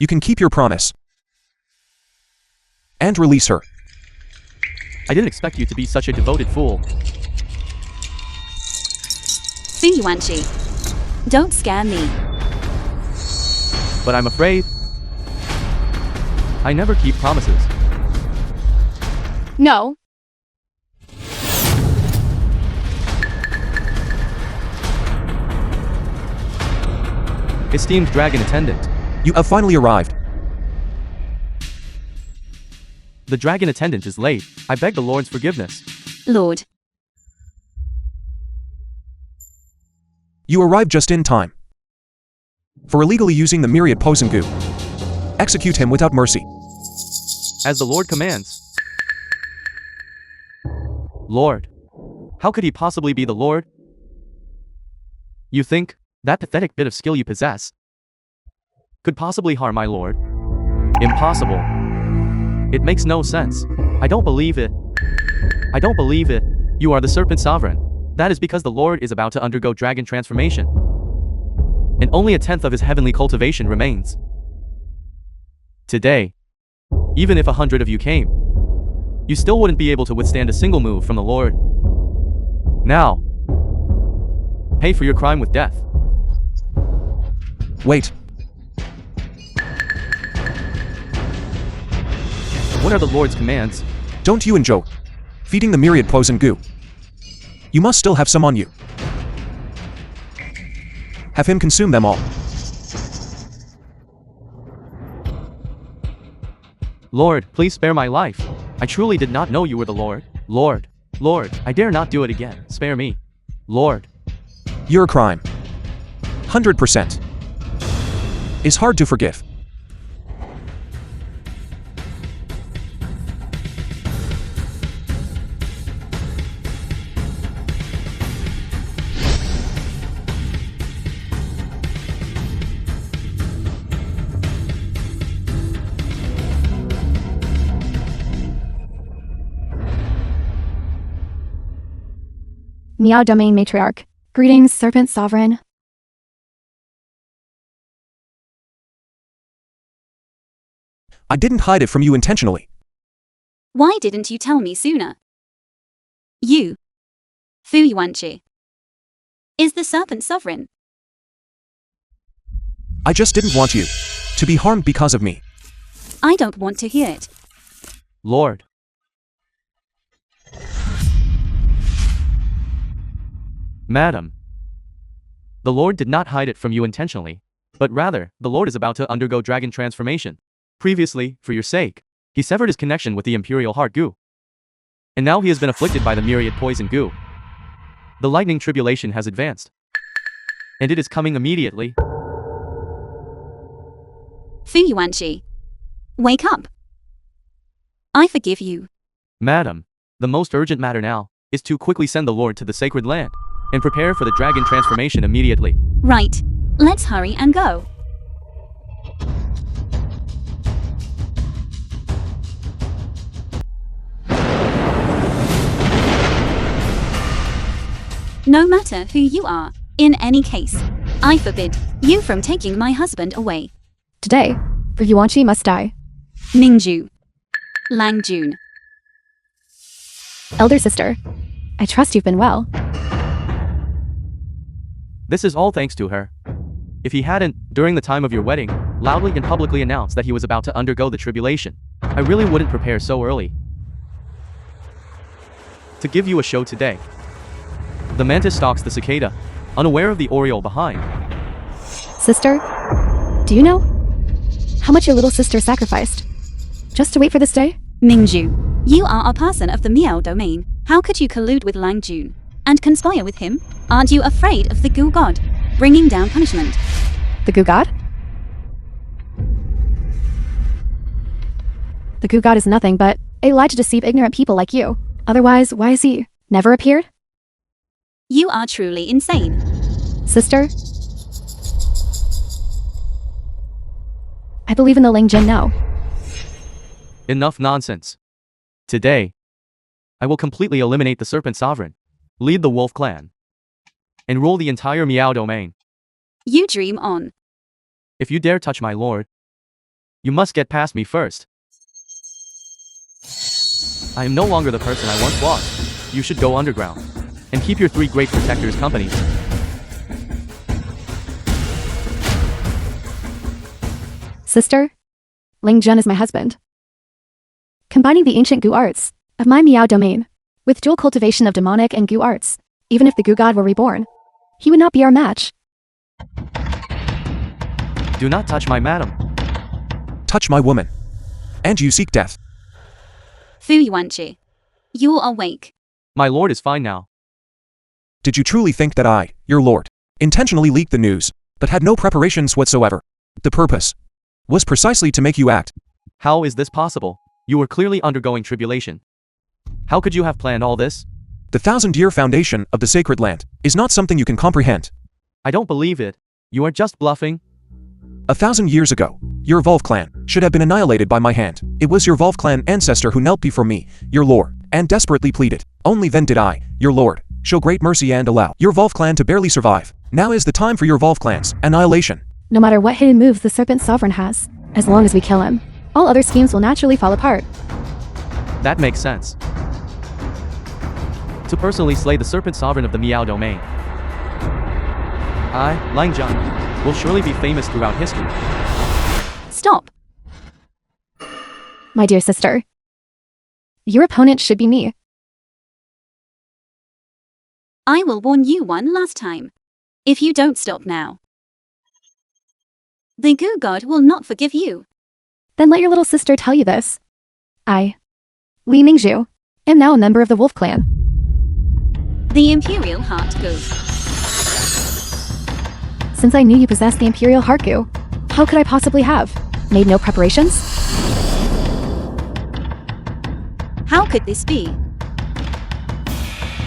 you can keep your promise. And release her. I didn't expect you to be such a devoted fool. Fu Yuanchi, don't scare me. But I'm afraid I never keep promises. No. Esteemed dragon attendant. You have finally arrived. The dragon attendant is late. I beg the Lord's forgiveness. Lord, You arrived just in time. For illegally using the myriad poison goo. Execute him without mercy. As the Lord commands. Lord. How could he possibly be the Lord? You think that pathetic bit of skill you possess could possibly harm my Lord? Impossible. It makes no sense. I don't believe it. I don't believe it. You are the Serpent Sovereign. That is because the Lord is about to undergo dragon transformation. And only a tenth of his heavenly cultivation remains. Today, even if 100 of you came, you still wouldn't be able to withstand a single move from the Lord. Now, pay for your crime with death. Wait. What are the Lord's commands? Don't you enjoy feeding the myriad poison goo? You must still have some on you. Have him consume them all. Lord, please spare my life. I truly did not know you were the Lord. Lord, Lord, I dare not do it again. Spare me. Lord. Your crime. 100%. Is hard to forgive. Miao Domain Matriarch. Greetings, Serpent Sovereign. I didn't hide it from you intentionally. why didn't you tell me sooner? You, Fu Yuanchi, is the Serpent Sovereign. I just didn't want you to be harmed because of me. I don't want to hear it. Lord. Madam. The Lord did not hide it from you intentionally, but rather, the Lord is about to undergo dragon transformation. Previously, for your sake, he severed his connection with the Imperial Heart Goo. And now he has been afflicted by the myriad poison goo. The lightning tribulation has advanced. And it is coming immediately. Fu Yuanchi, wake up. I forgive you. Madam, the most urgent matter now is to quickly send the Lord to the sacred land and prepare for the dragon transformation immediately. Right. Let's hurry and go. No matter who you are, in any case, I forbid you from taking my husband away. Today, for Yuanchi must die. Ningju. Langjun. Elder sister, I trust you've been well. This is all thanks to her. If he hadn't, during the time of your wedding, loudly and publicly announced that he was about to undergo the tribulation, I really wouldn't prepare so early to give you a show today. The mantis stalks the cicada, unaware of the oriole behind. Sister, do you know how much your little sister sacrificed just to wait for this day? Ningju, you are a person of the Miao domain. How could you collude with Langjun and conspire with him? Aren't you afraid of the Goo God bringing down punishment? The Goo God? The Goo God is nothing but a lie to deceive ignorant people like you. Otherwise, why has he never appeared? You are truly insane. Sister, I believe in the Lingjin now. Enough nonsense. Today, I will completely eliminate the Serpent Sovereign, lead the Wolf Clan, and rule the entire Miao domain. You dream on. If you dare touch my lord, you must get past me first. I am no longer the person I once was. You should go underground and keep your three great protectors company. Sister, Lingjun is my husband. Combining the ancient Goo arts of my Miao domain with dual cultivation of demonic and Goo arts, even if the Goo God were reborn, he would not be our match. Do not touch my madam. Touch my woman. And you seek death. Fu Yuanchi. You're awake. My lord is fine now. Did you truly think that I, your lord, intentionally leaked the news, but had no preparations whatsoever? The purpose was precisely to make you act. How is this possible? You were clearly undergoing tribulation. How could you have planned all this? The 1,000-year foundation of the sacred land is not something you can comprehend. I don't believe it. You are just bluffing. 1,000 years ago, your Volv clan should have been annihilated by my hand. It was your Volv clan ancestor who knelt before me, your lord, and desperately pleaded. Only then did I, your lord, show great mercy and allow your Volv clan to barely survive. Now is the time for your Volv clan's annihilation. No matter what hidden moves the Serpent Sovereign has, as long as we kill him, all other schemes will naturally fall apart. That makes sense. To personally slay the Serpent Sovereign of the Miao domain, I, Langjun, will surely be famous throughout history. Stop. My dear sister, your opponent should be me. I will warn you one last time. If you don't stop now, the Goo God will not forgive you. Then let your little sister tell you this. I, Li Ningju, am now a member of the Wolf Clan. The Imperial Heart Goo. Since I knew you possessed the Imperial Heart Goo, how could I possibly have made no preparations? How could this be?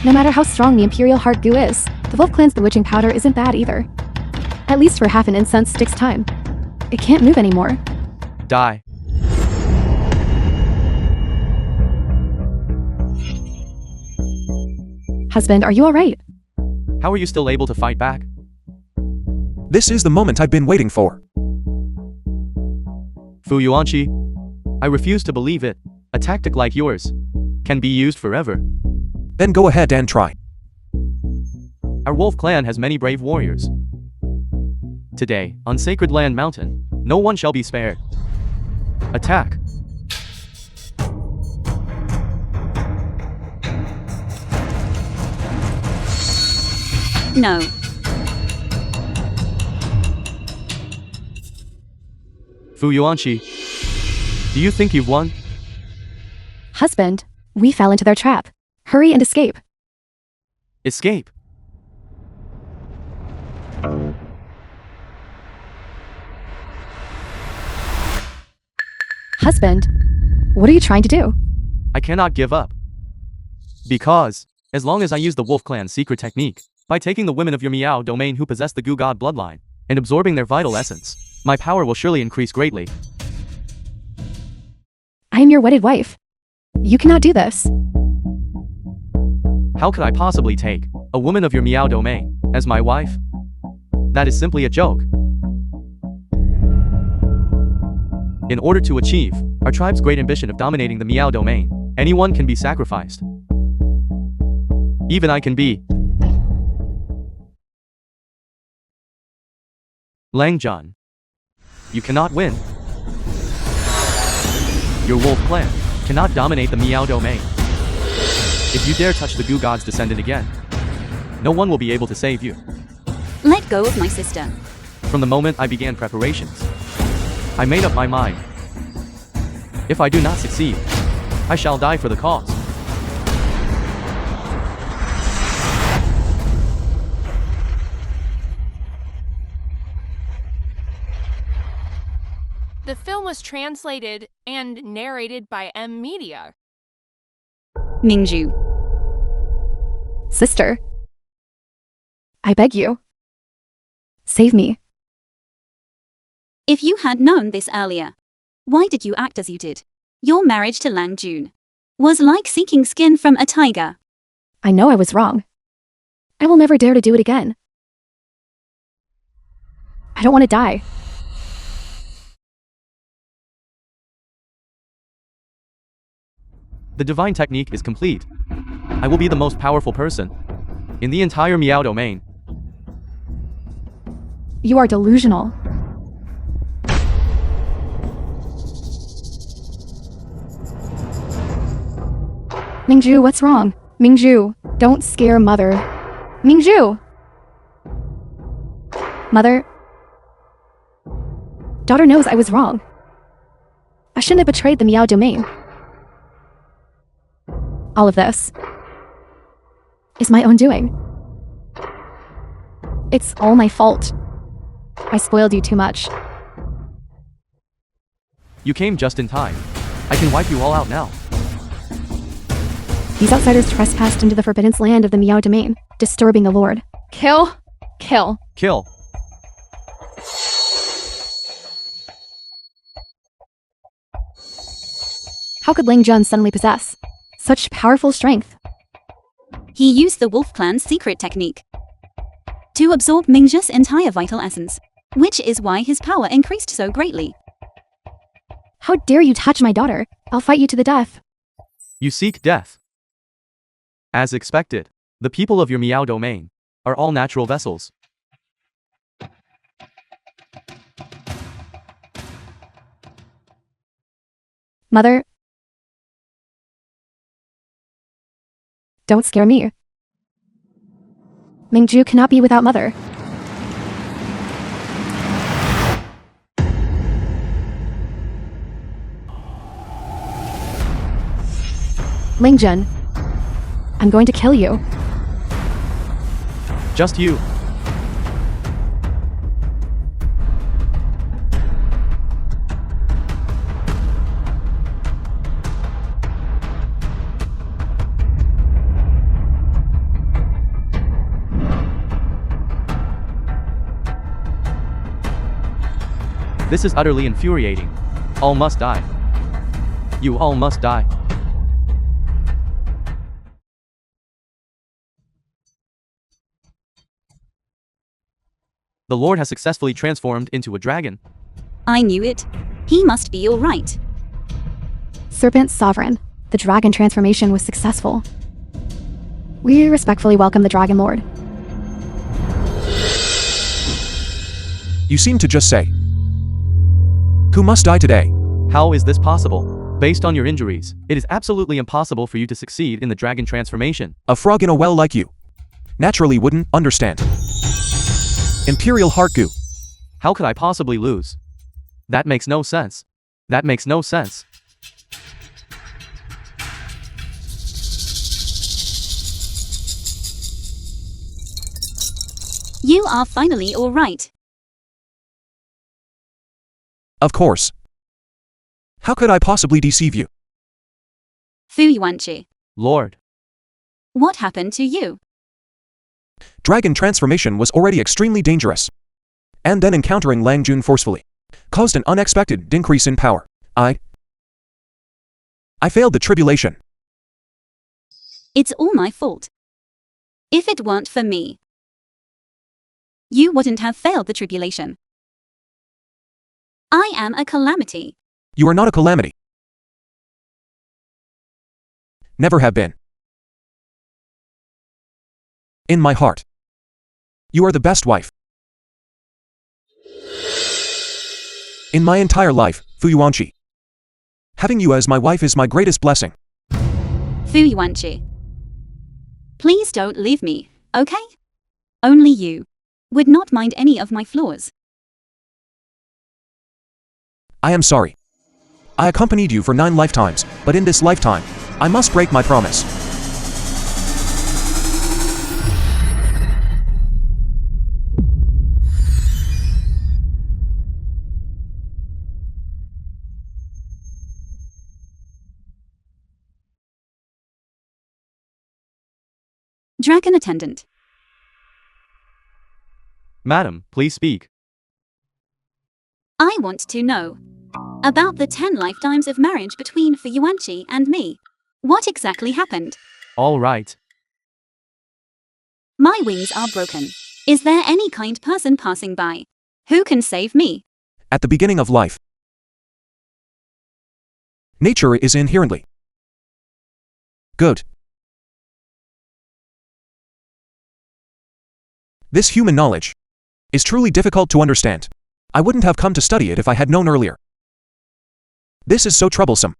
No matter how strong the Imperial Heart Goo is, the Wolf Clan's bewitching powder isn't bad either. At least for half an incense stick's time. It can't move anymore. Die. Husband, are you alright? How are you still able to fight back? This is the moment I've been waiting for. Fu Yuanchi, I refuse to believe it. A tactic like yours can be used forever. Then go ahead and try. Our Wolf Clan has many brave warriors. Today, on Sacred Land Mountain, no one shall be spared. Attack. No. Fu Yuanchi, do you think you've won? Husband, we fell into their trap. Hurry and escape. Escape. Husband, What are you trying to do? I cannot give up. Because, as long as I use the Wolf Clan's secret technique, by taking the women of your Miao domain who possess the Gu God bloodline, and absorbing their vital essence, my power will surely increase greatly. I am your wedded wife. You cannot do this. How could I possibly take a woman of your Miao domain as my wife? That is simply a joke. In order to achieve our tribe's great ambition of dominating the Miao domain, anyone can be sacrificed. Even I can be. Langjun. You cannot win. Your wolf clan cannot dominate the Miao domain. If you dare touch the Gu God's descendant again, no one will be able to save you. Let go of my sister. From the moment I began preparations, I made up my mind. If I do not succeed, I shall die for the cause. The film was translated and narrated by M Media. Mingju. Sister. I beg you. Save me. If you had known this earlier, why did you act as you did? Your marriage to Lang Jun was like seeking skin from a tiger. I know I was wrong. I will never dare to do it again. I don't want to die. The divine technique is complete. I will be the most powerful person in the entire Miao domain. You are delusional. Mingju, what's wrong? Mingju, don't scare Mother. Mingju! Mother? Daughter knows I was wrong. I shouldn't have betrayed the Miao domain. All of this is my own doing. It's all my fault. I spoiled you too much. You came just in time. I can wipe you all out now. These outsiders trespassed into the forbidden land of the Miao domain, disturbing the Lord. Kill! Kill! Kill. How could Lang Jun suddenly possess such powerful strength? He used the Wolf Clan's secret technique to absorb Mingju's entire vital essence, which is why his power increased so greatly. How dare you touch my daughter? I'll fight you to the death. You seek death. As expected, the people of your Miao domain are all natural vessels. Mother, don't scare me. Mingju cannot be without Mother. Langjun, I'm going to kill you. Just you. This is utterly infuriating. All must die. You all must die. The Lord has successfully transformed into a dragon. I knew it. He must be all right. Serpent Sovereign, the dragon transformation was successful. We respectfully welcome the Dragon Lord. You seem to just say, "Who must die today?" How is this possible? Based on your injuries, it is absolutely impossible for you to succeed in the dragon transformation. A frog in a well like you naturally wouldn't understand. Imperial heart goo. How could I possibly lose? That makes no sense. That makes no sense. You are finally all right. Of course. How could I possibly deceive you? Fu Yuanchi. Lord. What happened to you? Dragon transformation was already extremely dangerous. And then encountering Lang Jun forcefully caused an unexpected increase in power. I failed the tribulation. It's all my fault. If it weren't for me, you wouldn't have failed the tribulation. I am a calamity. You are not a calamity. Never have been. In my heart, you are the best wife. In my entire life, Fu Yuanchi. Having you as my wife is my greatest blessing. Fu Yuanchi. Please don't leave me, okay? Only you would not mind any of my flaws. I am sorry. I accompanied you for 9 lifetimes, but in this lifetime, I must break my promise. Dragon attendant. Madam, please speak. I want to know about the 10 lifetimes of marriage between Fu Yuanchi and me. What exactly happened? All right. My wings are broken. Is there any kind person passing by who can save me? At the beginning of life, nature is inherently good. This human knowledge is truly difficult to understand. I wouldn't have come to study it if I had known earlier. This is so troublesome.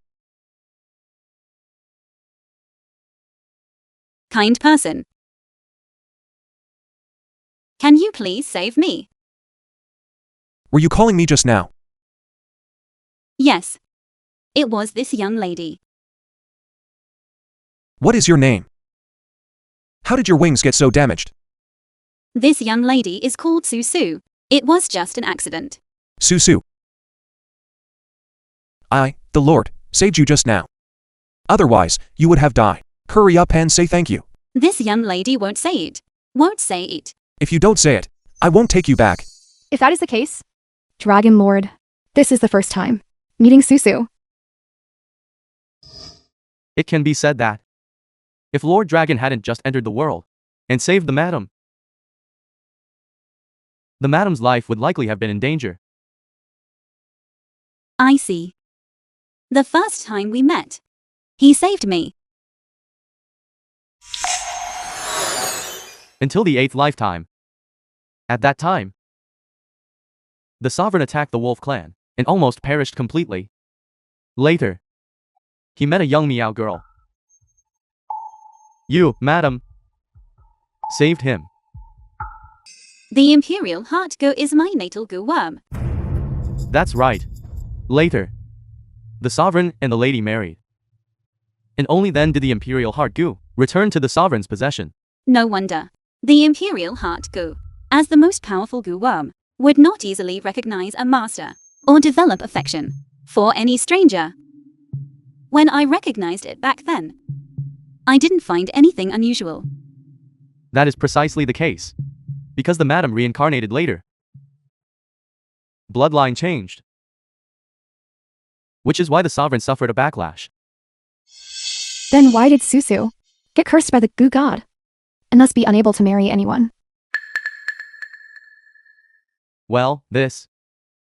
Kind person. Can you please save me? Were you calling me just now? Yes. It was this young lady. What is your name? How did your wings get so damaged? This young lady is called Suzu. It was just an accident. Suzu. I, the Lord, saved you just now. Otherwise, you would have died. Hurry up and say thank you. This young lady won't say it. Won't say it. If you don't say it, I won't take you back. If that is the case, Dragon Lord, this is the first time meeting Suzu. It can be said that if Lord Dragon hadn't just entered the world and saved the madam madam's life would likely have been in danger. I see. The first time we met, he saved me. Until the 8th lifetime. At that time, the sovereign attacked the wolf clan and almost perished completely. Later, he met a young Meow girl. You, madam, saved him. The imperial heart go is my natal goo worm. That's right. Later, the sovereign and the lady married. And only then did the imperial heart goo return to the sovereign's possession. No wonder. The imperial heart goo, as the most powerful goo worm, would not easily recognize a master or develop affection for any stranger. When I recognized it back then, I didn't find anything unusual. That is precisely the case. Because the madam reincarnated later. Bloodline changed. Which is why the sovereign suffered a backlash. Then why did Suzu get cursed by the goo god and thus be unable to marry anyone? Well, this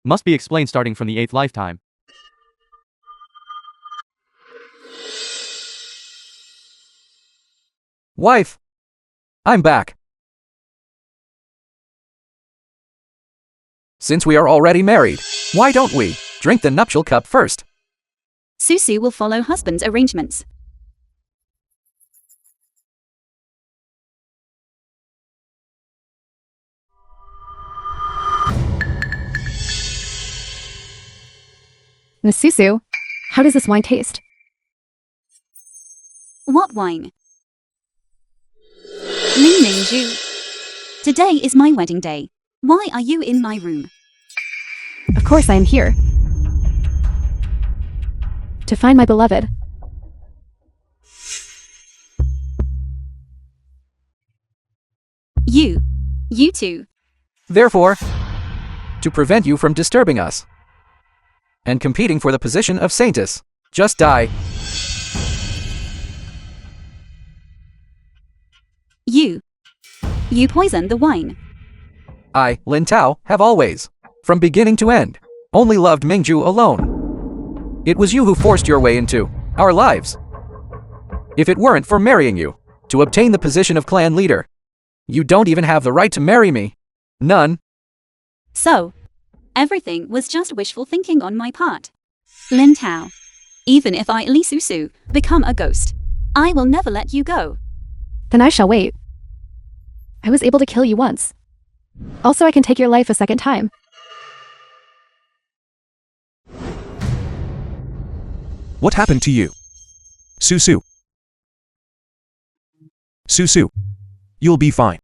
must be explained starting from the 8th lifetime. Wife! I'm back. Since we are already married, why don't we drink the nuptial cup first? Suzu will follow husband's arrangements. Miss Suzu, how does this wine taste? What wine? Ling Ling Ju. Today is my wedding day. Why are you in my room? Of course I am here. To find my beloved. You too. Therefore, to prevent you from disturbing us and competing for the position of saintess, just die. You poisoned the wine. I, Lin Tao, have always, from beginning to end, only loved Mingju alone. It was you who forced your way into our lives. If it weren't for marrying you, to obtain the position of clan leader, you don't even have the right to marry me. None. So, everything was just wishful thinking on my part. Lin Tao. Even if I, Li Susu, become a ghost, I will never let you go. Then I shall wait. I was able to kill you once. Also, I can take your life a second time. What happened to you? Susu. Susu. You'll be fine.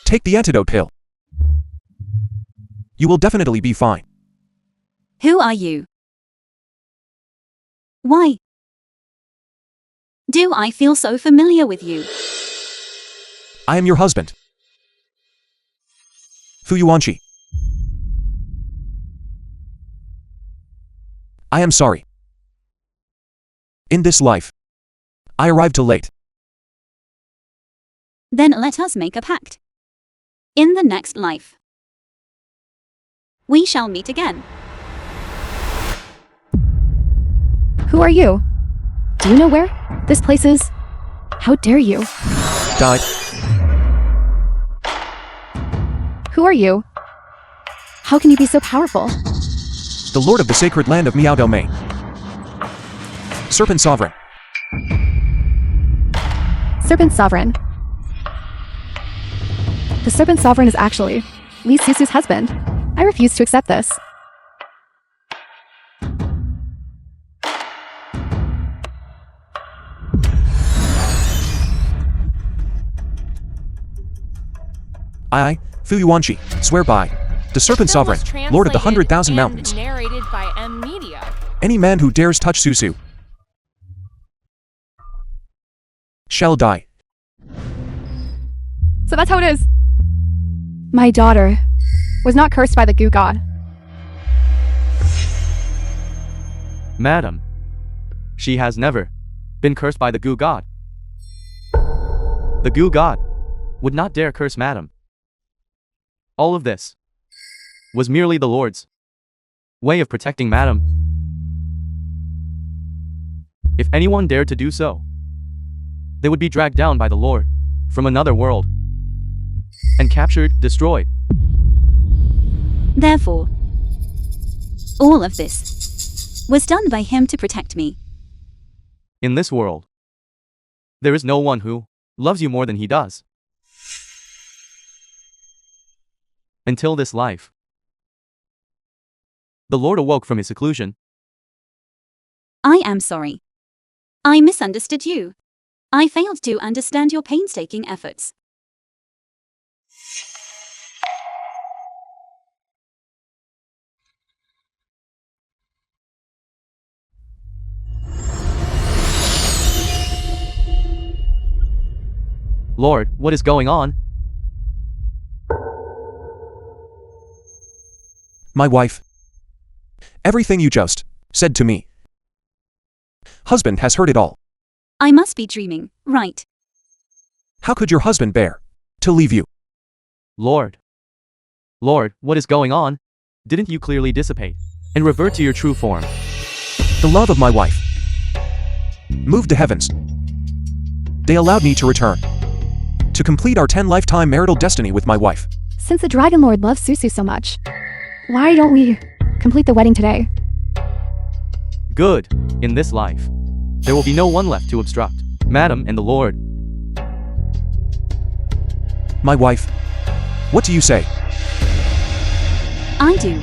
Take the antidote pill. You will definitely be fine. Who are you? Why do I feel so familiar with you? I am your husband. Yuanchi. I am sorry. In this life, I arrived too late. Then let us make a pact. In the next life, we shall meet again. Who are you? Do you know where this place is? How dare you? Died. Who are you? How can you be so powerful? The Lord of the Sacred Land of Miao Domain. Serpent Sovereign. Serpent Sovereign. The Serpent Sovereign is actually Li Susu's husband. I refuse to accept this. I, Yuanchi, swear by the Serpent Film was Sovereign, Lord of the 100,000 translated Mountains. and narrated by M Media. Any man who dares touch Susu shall die. So that's how it is. My daughter was not cursed by the goo god. Madam, she has never been cursed by the goo god. The goo god would not dare curse Madam. All of this was merely the Lord's way of protecting Madam. If anyone dared to do so, they would be dragged down by the Lord from another world and captured, destroyed. Therefore, all of this was done by him to protect me. In this world, there is no one who loves you more than he does. Until this life, the Lord awoke from his seclusion. I am sorry. I misunderstood you. I failed to understand your painstaking efforts. Lord, what is going on? My wife. Everything you just said to me. Husband has heard it all. I must be dreaming, right? How could your husband bear to leave you? Lord, what is going on? Didn't you clearly dissipate and revert to your true form? The love of my wife moved to heavens. They allowed me to return to complete our 10-lifetime marital destiny with my wife. Since the Dragon Lord loves Susu so much, why don't we complete the wedding today? Good. In this life, there will be no one left to obstruct Madam and the Lord. My wife. What do you say? I do.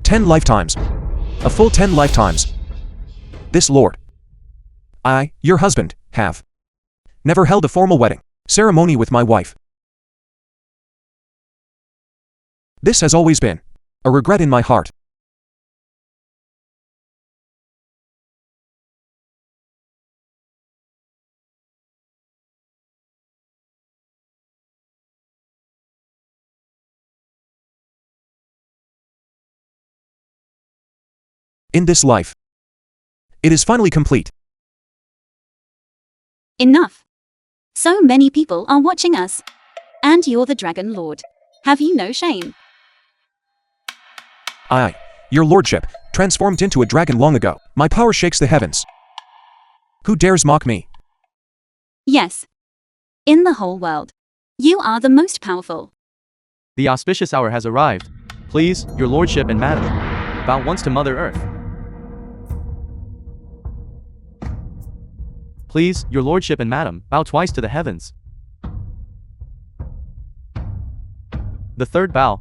10 lifetimes. A full 10 lifetimes. This lord, I, your husband, have never held a formal wedding ceremony with my wife. This has always been a regret in my heart. In this life, it is finally complete. Enough. So many people are watching us. And you're the Dragon Lord. Have you no shame? I, your lordship, transformed into a dragon long ago. My power shakes the heavens. Who dares mock me? Yes. In the whole world. You are the most powerful. The auspicious hour has arrived. Please, your lordship and madam, bow once to Mother Earth. Please, your lordship and madam, bow twice to the heavens. The third bow.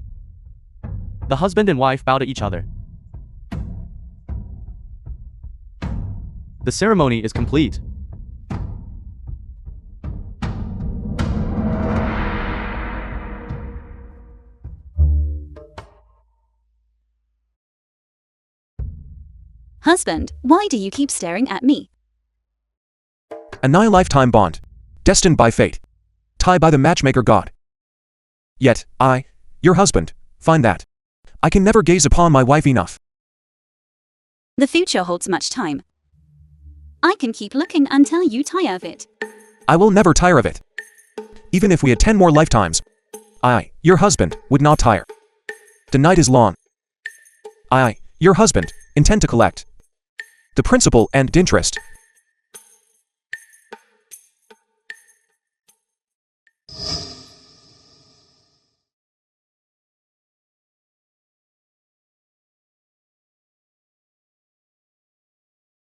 The husband and wife bow to each other. The ceremony is complete. Husband, why do you keep staring at me? A 9 lifetime bond, destined by fate, tied by the matchmaker god. Yet, I, your husband, find that I can never gaze upon my wife enough. The future holds much time. I can keep looking until you tire of it. I will never tire of it. Even if we had 10 more lifetimes, I, your husband, would not tire. The night is long. I, your husband, intend to collect the principal and interest